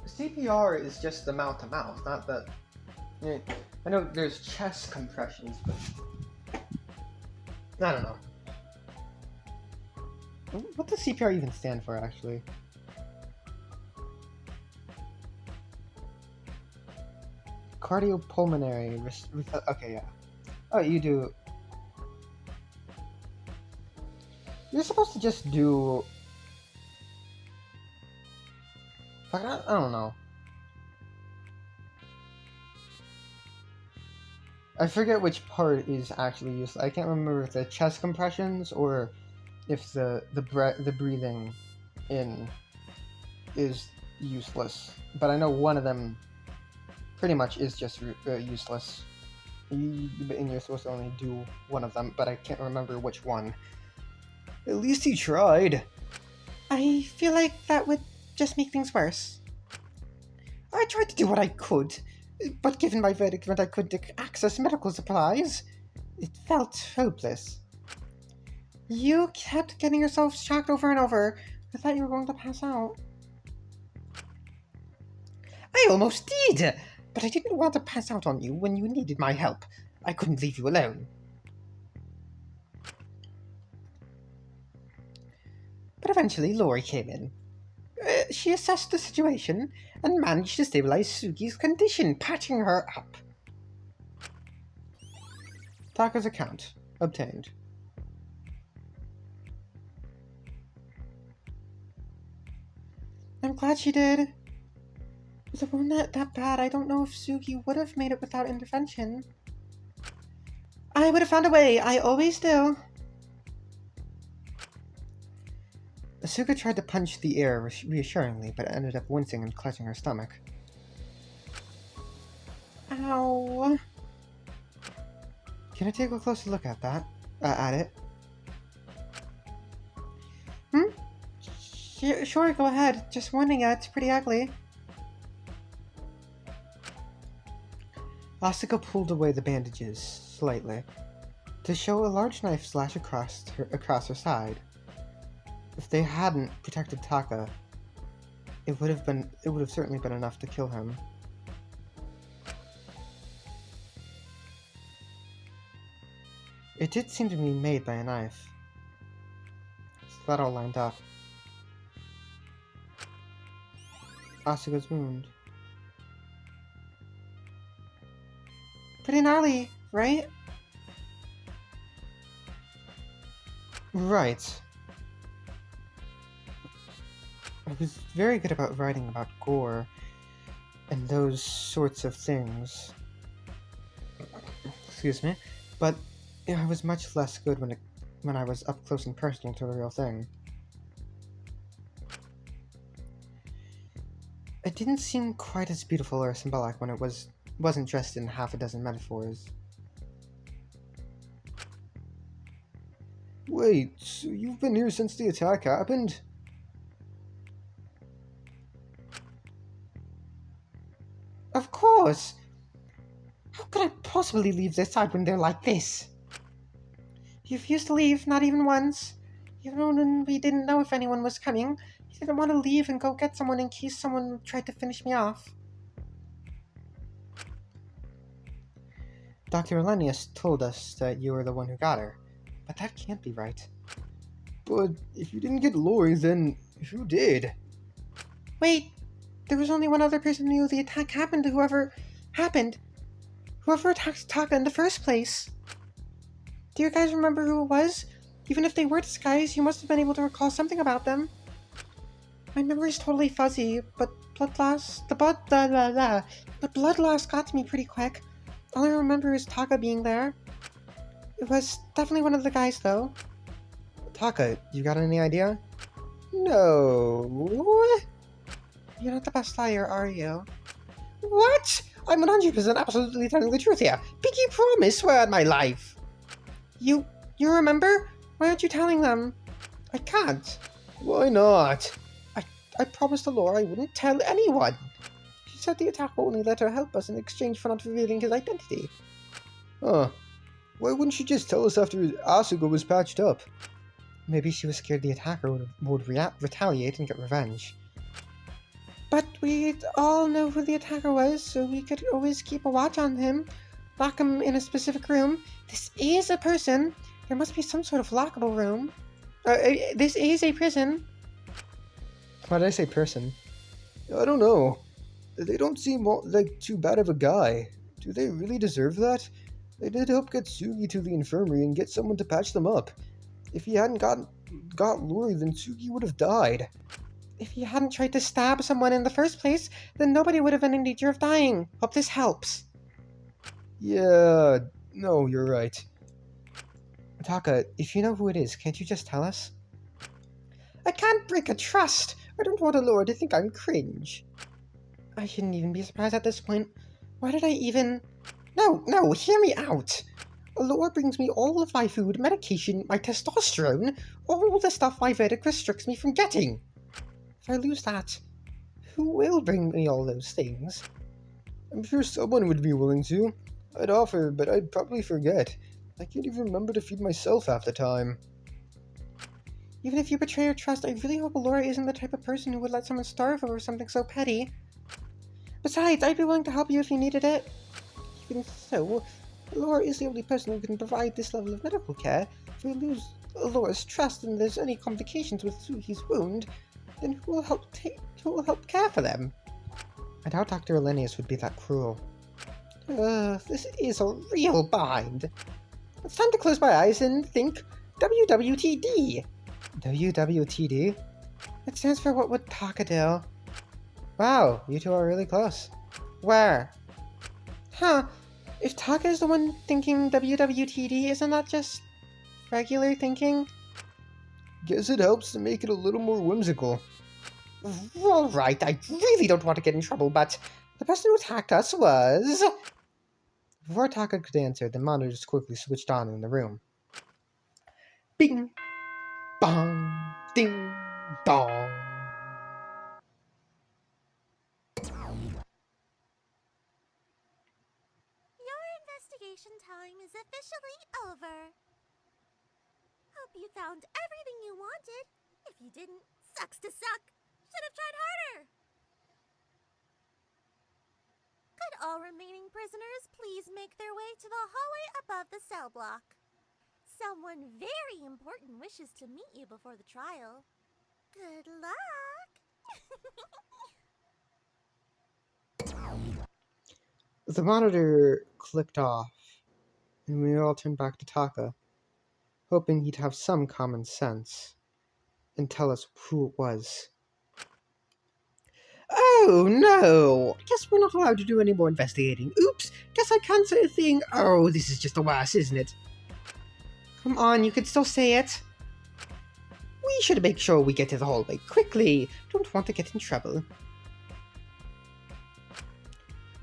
CPR is just the mouth to mouth, not the... I know there's chest compressions, but... I don't know. What does CPR even stand for, actually? Cardiopulmonary... Okay, yeah. Oh, you do... You're supposed to just do... Fuck, I don't know. I forget which part is actually used. I can't remember if the chest compressions or if the breathing in is useless. But I know one of them pretty much is just useless. And you're supposed to only do one of them, but I can't remember which one. At least he tried. I feel like that would just make things worse. I tried to do what I could, but given my verdict that I couldn't access medical supplies, it felt hopeless. You kept getting yourself shocked over and over. I thought you were going to pass out. I almost did, but I didn't want to pass out on you when you needed my help. I couldn't leave you alone. But eventually, Lori came in. She assessed the situation and managed to stabilize Sugi's condition, patching her up. Taka's account obtained. I'm glad she did. With a wound that bad, I don't know if Sugi would have made it without intervention. I would have found a way, I always do. Asuka tried to punch the air reassuringly, but ended up wincing and clutching her stomach. Ow! Can I take a closer look at that? At it? Sure, go ahead. Just warning you, it's pretty ugly. Asuka pulled away the bandages slightly to show a large knife slash across her side. If they hadn't protected Taka, it would have certainly been enough to kill him. It did seem to be made by a knife. So that all lined up. Asuka's wound. Pretty gnarly, right? Right. I was very good about writing about gore and those sorts of things. Excuse me. But I was much less good when I was up close and personal to the real thing. It didn't seem quite as beautiful or symbolic when it wasn't dressed in half a dozen metaphors. Wait, so you've been here since the attack happened? Of course! How could I possibly leave this side when they're like this? He refused to leave, not even once. Even when we didn't know if anyone was coming, he didn't want to leave and go get someone in case someone tried to finish me off. Dr. Elenius told us that you were the one who got her, but that can't be right. But if you didn't get Lori, then who did? Wait, there was only one other person who knew the attack happened to whoever attacked Taka in the first place. Do you guys remember who it was? Even if they were disguised, you must have been able to recall something about them. My memory's totally fuzzy, but the blood loss got to me pretty quick. All I remember is Taka being there. It was definitely one of the guys, though. Taka, you got any idea? No. You're not the best liar, are you? What? I'm 100% absolutely telling the truth here. Pinky promise, swear on my life. You remember? Why aren't you telling them? I can't. Why not? I promised to Laura I wouldn't tell anyone. She said the attacker only let her help us in exchange for not revealing his identity. Huh. Why wouldn't she just tell us after Asuka was patched up? Maybe she was scared the attacker would retaliate and get revenge. But we all know who the attacker was, so we could always keep a watch on him. Lock him in a specific room. This is a person. There must be some sort of lockable room. This is a prison. Why did I say person? I don't know. They don't seem like too bad of a guy. Do they really deserve that? They did help get Sugi to the infirmary and get someone to patch them up. If he hadn't got Lori, then Sugi would have died. If he hadn't tried to stab someone in the first place, then nobody would have been in danger of dying. Hope this helps. Yeah, no, you're right. Taka, if you know who it is, can't you just tell us? I can't break a trust. I don't want Laura to think I'm cringe. I shouldn't even be surprised at this point. Why did I even... No, hear me out. Laura brings me all of my food, medication, my testosterone, all the stuff my verdict restricts me from getting. If I lose that, who will bring me all those things? I'm sure someone would be willing to. I'd offer, but I'd probably forget. I can't even remember to feed myself half the time. Even if you betray your trust, I really hope Laura isn't the type of person who would let someone starve over something so petty. Besides, I'd be willing to help you if you needed it. Even so, Laura is the only person who can provide this level of medical care. If we lose Laura's trust and there's any complications with Sugi's wound, then who will help care for them? I doubt Dr. Elenius would be that cruel. This is a real bind. It's time to close my eyes and think WWTD. WWTD? It stands for what would Taka do? Wow, you two are really close. Where? Huh, if Taka is the one thinking WWTD, isn't that just regular thinking? Guess it helps to make it a little more whimsical. Alright, I really don't want to get in trouble, but the person who attacked us was... Before Taka could answer, the monitors quickly switched on in the room. Bing! Bong! Ding! Dong! Your investigation time is officially over. Hope you found everything you wanted. If you didn't, sucks to suck. Should have tried harder. Could all remaining prisoners please make their way to the hallway above the cell block? Someone very important wishes to meet you before the trial. Good luck! The monitor clicked off, and we all turned back to Taka, hoping he'd have some common sense and tell us who it was. Oh no! Guess we're not allowed to do any more investigating. Oops! Guess I can't say a thing. Oh, this is just the worst, isn't it? Come on, you can still say it. We should make sure we get to the hallway quickly. Don't want to get in trouble.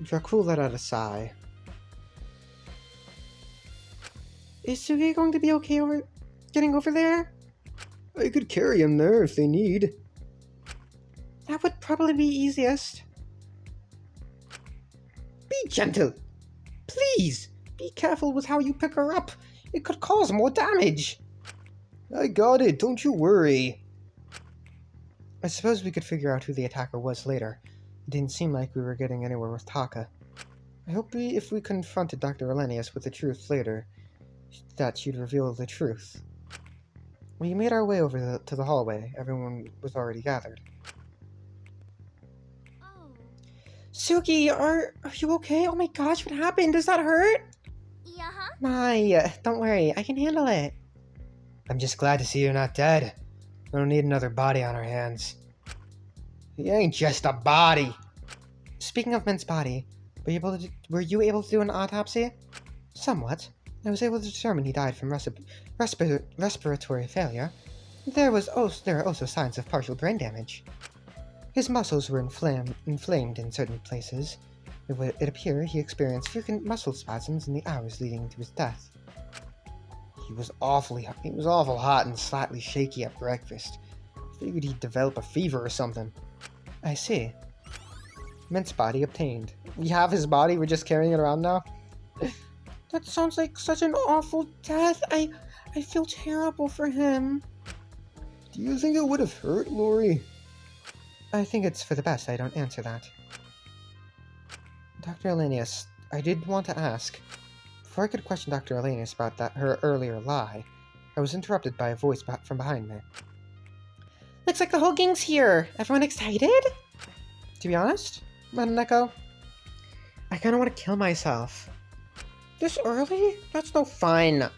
Dracul let out a sigh. Is Sugi going to be okay getting over there? I could carry him there if they need. That would probably be easiest. Be gentle. Please, be careful with how you pick her up. It could cause more damage. I got it, don't you worry. I suppose we could figure out who the attacker was later. It didn't seem like we were getting anywhere with Taka. I hope if we confronted Dr. Elenius with the truth later, that she'd reveal the truth. We made our way over to the hallway. Everyone was already gathered. Oh. Suki, are you okay? Oh my gosh, what happened? Does that hurt? Yeah-huh. Don't worry, I can handle it. I'm just glad to see you're not dead. We don't need another body on our hands. He ain't just a body. Speaking of Mint's body, were you able to do an autopsy? Somewhat. I was able to determine he died from respiratory failure. There are also signs of partial brain damage. His muscles were inflamed in certain places. It appeared he experienced frequent muscle spasms in the hours leading to his death. He was awful hot and slightly shaky at breakfast. Figured he'd develop a fever or something. I see. Mint's body obtained. We have his body, we're just carrying it around now? That sounds like such an awful death. I feel terrible for him. Do you think it would have hurt, Lori? I think it's for the best I don't answer that. Dr. Elenius, I did want to ask. Before I could question Dr. Elenius about her earlier lie, I was interrupted by a voice from behind me. Looks like the whole gang's here. Everyone excited? To be honest, Maneko, I kind of want to kill myself. This early? That's no fun.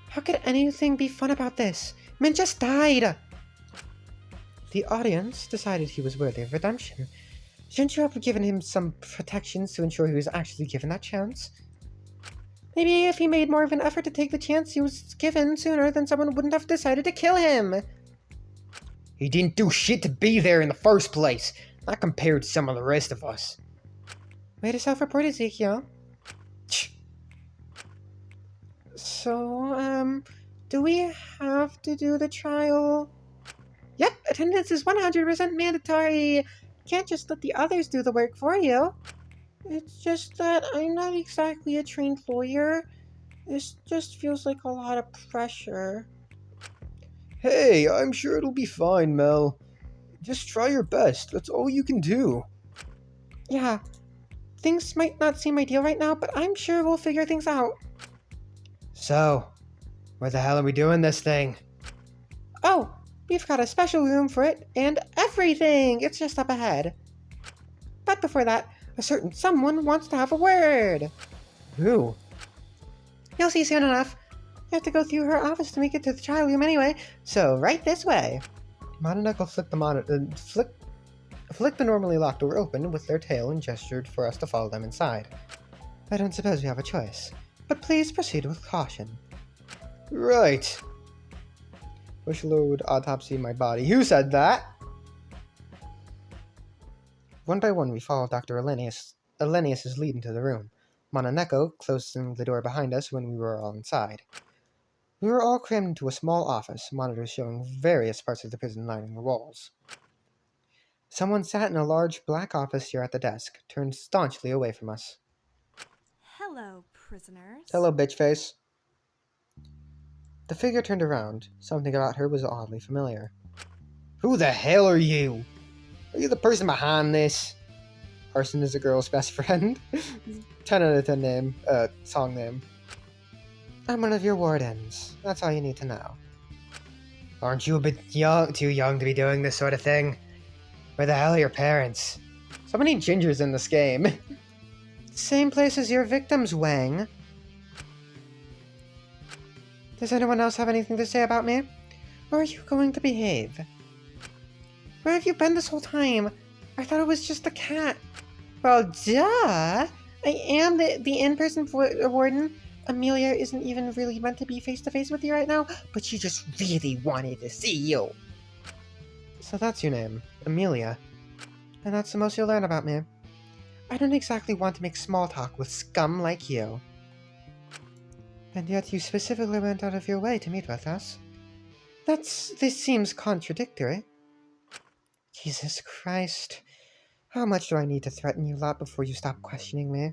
How could anything be fun about this? Mint just died. The audience decided he was worthy of redemption. Shouldn't you have given him some protections to ensure he was actually given that chance? Maybe if he made more of an effort to take the chance he was given sooner, then someone wouldn't have decided to kill him. He didn't do shit to be there in the first place, not compared to some of the rest of us. Way to self-report, Ezekiel. So, do we have to do the trial? Yep, attendance is 100% mandatory. Can't just let the others do the work for you. It's just that I'm not exactly a trained lawyer. This just feels like a lot of pressure. Hey, I'm sure it'll be fine, Mel. Just try your best. That's all you can do. Yeah, things might not seem ideal right now, but I'm sure we'll figure things out. So, where the hell are we doing this thing? Oh, we've got a special room for it and everything. It's just up ahead. But before that, a certain someone wants to have a word. Who? You'll see soon enough. You have to go through her office to make it to the trial room anyway, so right this way. Mononeko flicked the normally locked door open with their tail and gestured for us to follow them inside. I don't suppose we have a choice, but please proceed with caution. Right. Push load autopsy my body. Who said that? One by one, we followed Dr. Elenius' lead into the room. Mononeko closing the door behind us when we were all inside. We were all crammed into a small office, monitors showing various parts of the prison lining the walls. Someone sat in a large black office chair at the desk, turned staunchly away from us. Hello, prisoners. Hello, bitch face. The figure turned around. Something about her was oddly familiar. Who the hell are you? Are you the person behind this? Arson is a girl's best friend. 10 out of 10 name, song name. I'm one of your wardens. That's all you need to know. Aren't you a bit too young to be doing this sort of thing? Where the hell are your parents? So many gingers in this game. Same place as your victims, Wang. Does anyone else have anything to say about me? Or are you going to behave? Where have you been this whole time? I thought it was just a cat. Well, duh! I am the in-person warden. Amelia isn't even really meant to be face-to-face with you right now, but she just really wanted to see you. So that's your name, Amelia. And that's the most you'll learn about me. I don't exactly want to make small talk with scum like you. And yet you specifically went out of your way to meet with us. This seems contradictory. Jesus Christ. How much do I need to threaten you lot before you stop questioning me?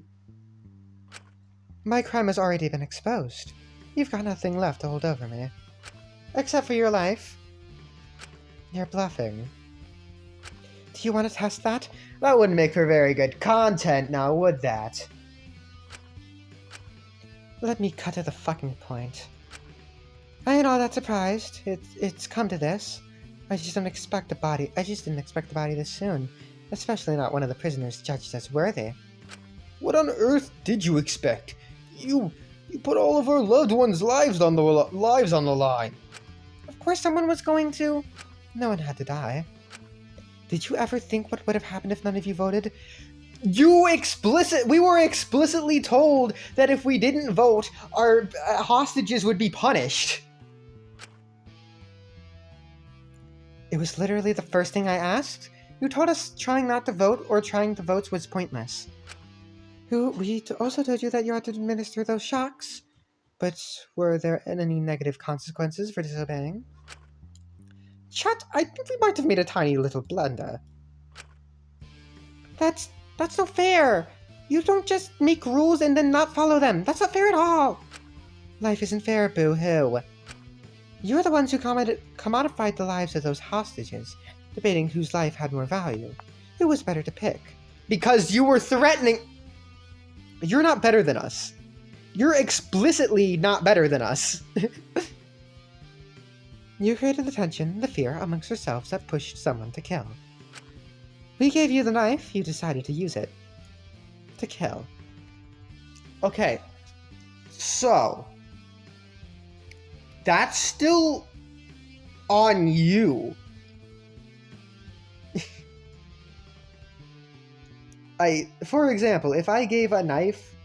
My crime has already been exposed. You've got nothing left to hold over me. Except for your life. You're bluffing. Do you want to test that? That wouldn't make for very good content now, would that? Let me cut to the fucking point. I ain't all that surprised. It's come to this. I just didn't expect the body this soon. Especially not one of the prisoners judged as worthy. What on earth did you expect? You put all of our loved ones' lives on the line. Of course someone was going to. No one had to die. Did you ever think what would have happened if none of you voted? We were explicitly told that if we didn't vote, our hostages would be punished. It was literally the first thing I asked. You told us trying not to vote or trying to vote was pointless. We also told you that you had to administer those shocks. But were there any negative consequences for disobeying? Chat, I think we might have made a tiny little blunder. That's not fair! You don't just make rules and then not follow them. That's not fair at all! Life isn't fair, boo-hoo. You're the ones who commodified the lives of those hostages, debating whose life had more value. Who was better to pick? Because you were threatening... You're not better than us. You're explicitly not better than us. You created the tension, the fear amongst yourselves that pushed someone to kill. We gave you the knife, you decided to use it. To kill. Okay. So... that's still... on you. For example, if I gave a knife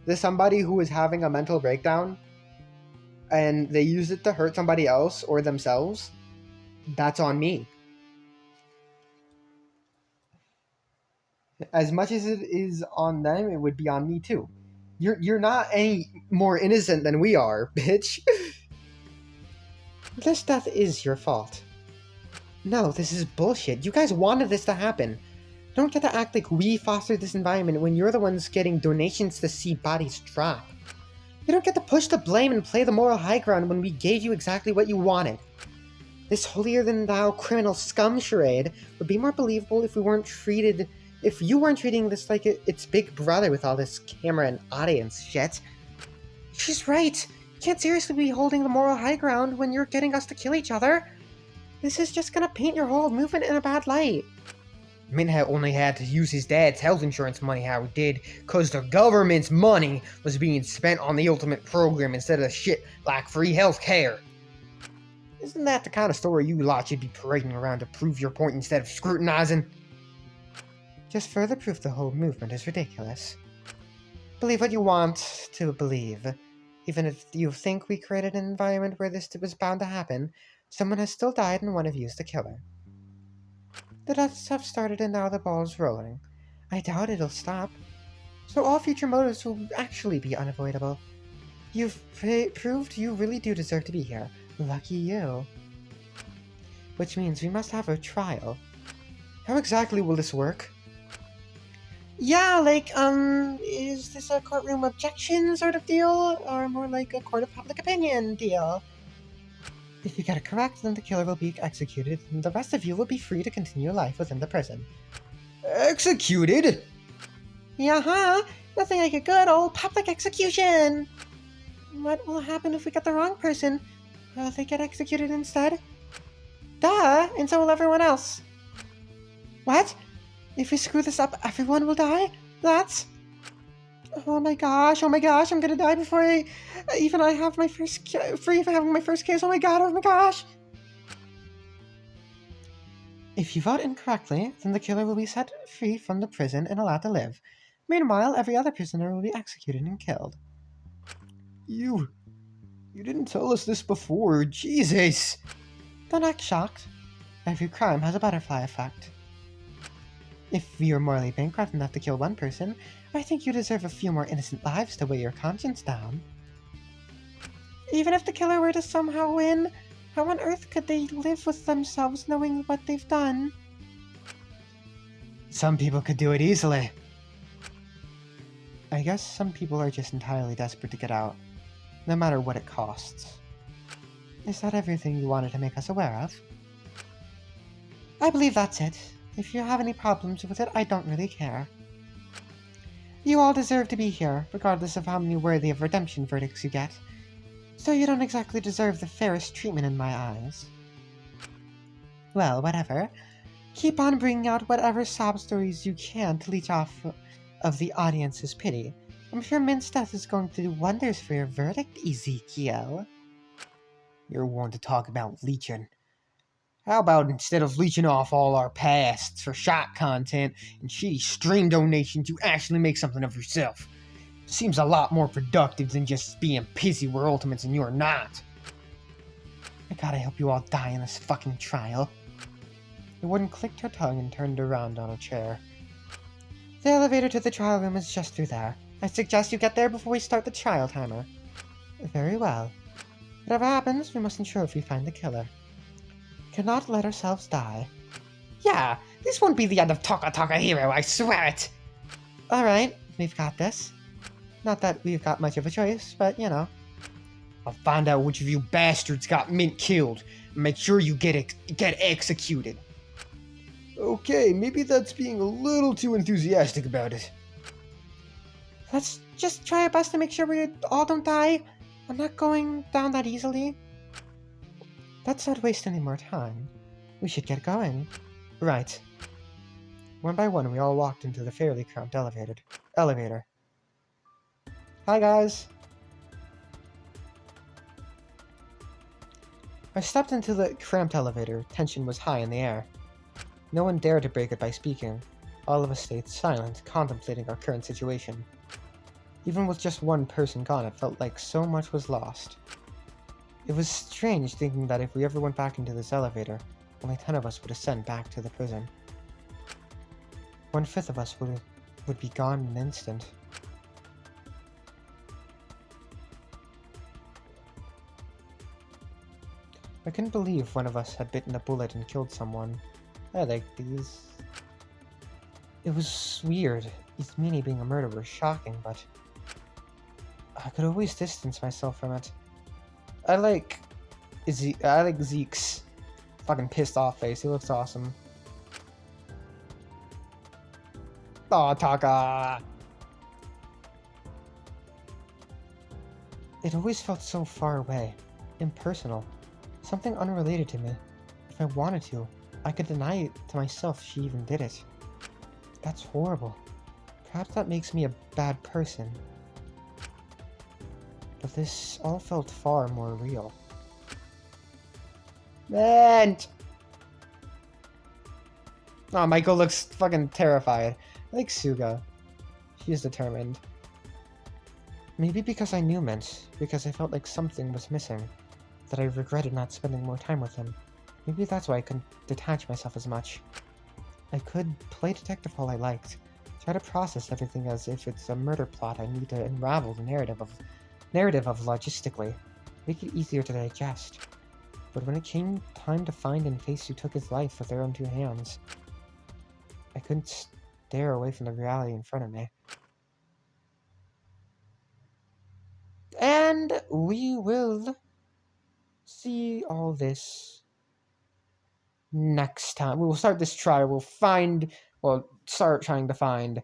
to somebody who was having a mental breakdown, and they use it to hurt somebody else or themselves, that's on me. As much as it is on them, it would be on me too. You're not any more innocent than we are, bitch. This death is your fault. No, this is bullshit. You guys wanted this to happen. Don't get to act like we fostered this environment when you're the ones getting donations to see bodies drop. You don't get to push the blame and play the moral high ground when we gave you exactly what you wanted. This holier-than-thou criminal scum charade would be more believable if you weren't treating this like it's Big Brother with all this camera and audience shit. She's right. You can't seriously be holding the moral high ground when you're getting us to kill each other. This is just gonna paint your whole movement in a bad light. Minha only had to use his dad's health insurance money how he did, cause the government's money was being spent on the ultimate program instead of shit like free health care. Isn't that the kind of story you lot should be parading around to prove your point instead of scrutinizing? Just further proof the whole movement is ridiculous. Believe what you want to believe. Even if you think we created an environment where this was bound to happen, someone has still died and one of you is the killer. The deaths have started and now the ball's rolling. I doubt it'll stop. So all future motives will actually be unavoidable. You've proved you really do deserve to be here. Lucky you. Which means we must have a trial. How exactly will this work? Yeah, like, is this a courtroom objection sort of deal? Or more like a court of public opinion deal? If you get it correct, then the killer will be executed, and the rest of you will be free to continue life within the prison. Executed? Yeah, nothing like a good old public execution! What will happen if we get the wrong person? Will they get executed instead? Duh, and so will everyone else. What? If we screw this up, everyone will die? That's... Oh my gosh, I'm gonna die before I have my first for even having my first kiss. Oh my gosh. If you vote incorrectly, then the killer will be set free from the prison and allowed to live. Meanwhile, every other prisoner will be executed and killed. You didn't tell us this before, Jesus! Don't act shocked. Every crime has a butterfly effect. If you're morally bankrupt enough to kill one person, I think you deserve a few more innocent lives to weigh your conscience down. Even if the killer were to somehow win, how on earth could they live with themselves knowing what they've done? Some people could do it easily. I guess some people are just entirely desperate to get out, no matter what it costs. Is that everything you wanted to make us aware of? I believe that's it. If you have any problems with it, I don't really care. You all deserve to be here, regardless of how many worthy of redemption verdicts you get. So you don't exactly deserve the fairest treatment in my eyes. Well, whatever. Keep on bringing out whatever sob stories you can to leech off of the audience's pity. I'm sure Mint's death is going to do wonders for your verdict, Ezekiel. You're one to talk about leeching. How about instead of leeching off all our pasts for shot content and shitty stream donations, you actually make something of yourself? Seems a lot more productive than just being pissy where ultimates and you're not. I gotta help you all die in this fucking trial. The warden clicked her tongue and turned around on a chair. The elevator to the trial room is just through there. I suggest you get there before we start the trial timer. Very well. Whatever happens, we must ensure if we find the killer. Cannot let ourselves die. Yeah, this won't be the end of Taka Hero, I swear it! Alright, we've got this. Not that we've got much of a choice, but you know. I'll find out which of you bastards got Mint killed, and make sure you get executed. Okay, maybe that's being a little too enthusiastic about it. Let's just try our best to make sure we all don't die. I'm not going down that easily. Let's not waste any more time. We should get going. Right. One by one, we all walked into the fairly cramped elevator. Hi, guys. I stepped into the cramped elevator. Tension was high in the air. No one dared to break it by speaking. All of us stayed silent, contemplating our current situation. Even with just one person gone, it felt like so much was lost. It was strange thinking that if we ever went back into this elevator, only 10 of us would ascend back to the prison. 1/5 of us would be gone in an instant. I couldn't believe one of us had bitten a bullet and killed someone. I like these. It was weird. Izmini being a murderer was shocking, but I could always distance myself from it. I like Zeke's fucking pissed off face. He looks awesome. Aw, Taka! It always felt so far away, impersonal, something unrelated to me. If I wanted to, I could deny it to myself she even did it. That's horrible. Perhaps that makes me a bad person. But this all felt far more real. Man! Oh, Michael looks fucking terrified. I like Suga. She is determined. Maybe because I knew Mint, because I felt like something was missing, that I regretted not spending more time with him. Maybe that's why I couldn't detach myself as much. I could play detective all I liked, try to process everything as if it's a murder plot I need to unravel the narrative of logistically, make it easier to digest. But when it came time to find and face who took his life with their own 2 hands, I couldn't stare away from the reality in front of me. And we will see all this next time. We will start this trial. We'll start trying to find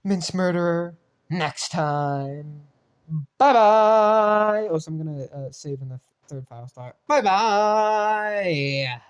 Mint's murderer next time. Bye-bye! Oh, so I'm gonna save in the third file start. Bye-bye!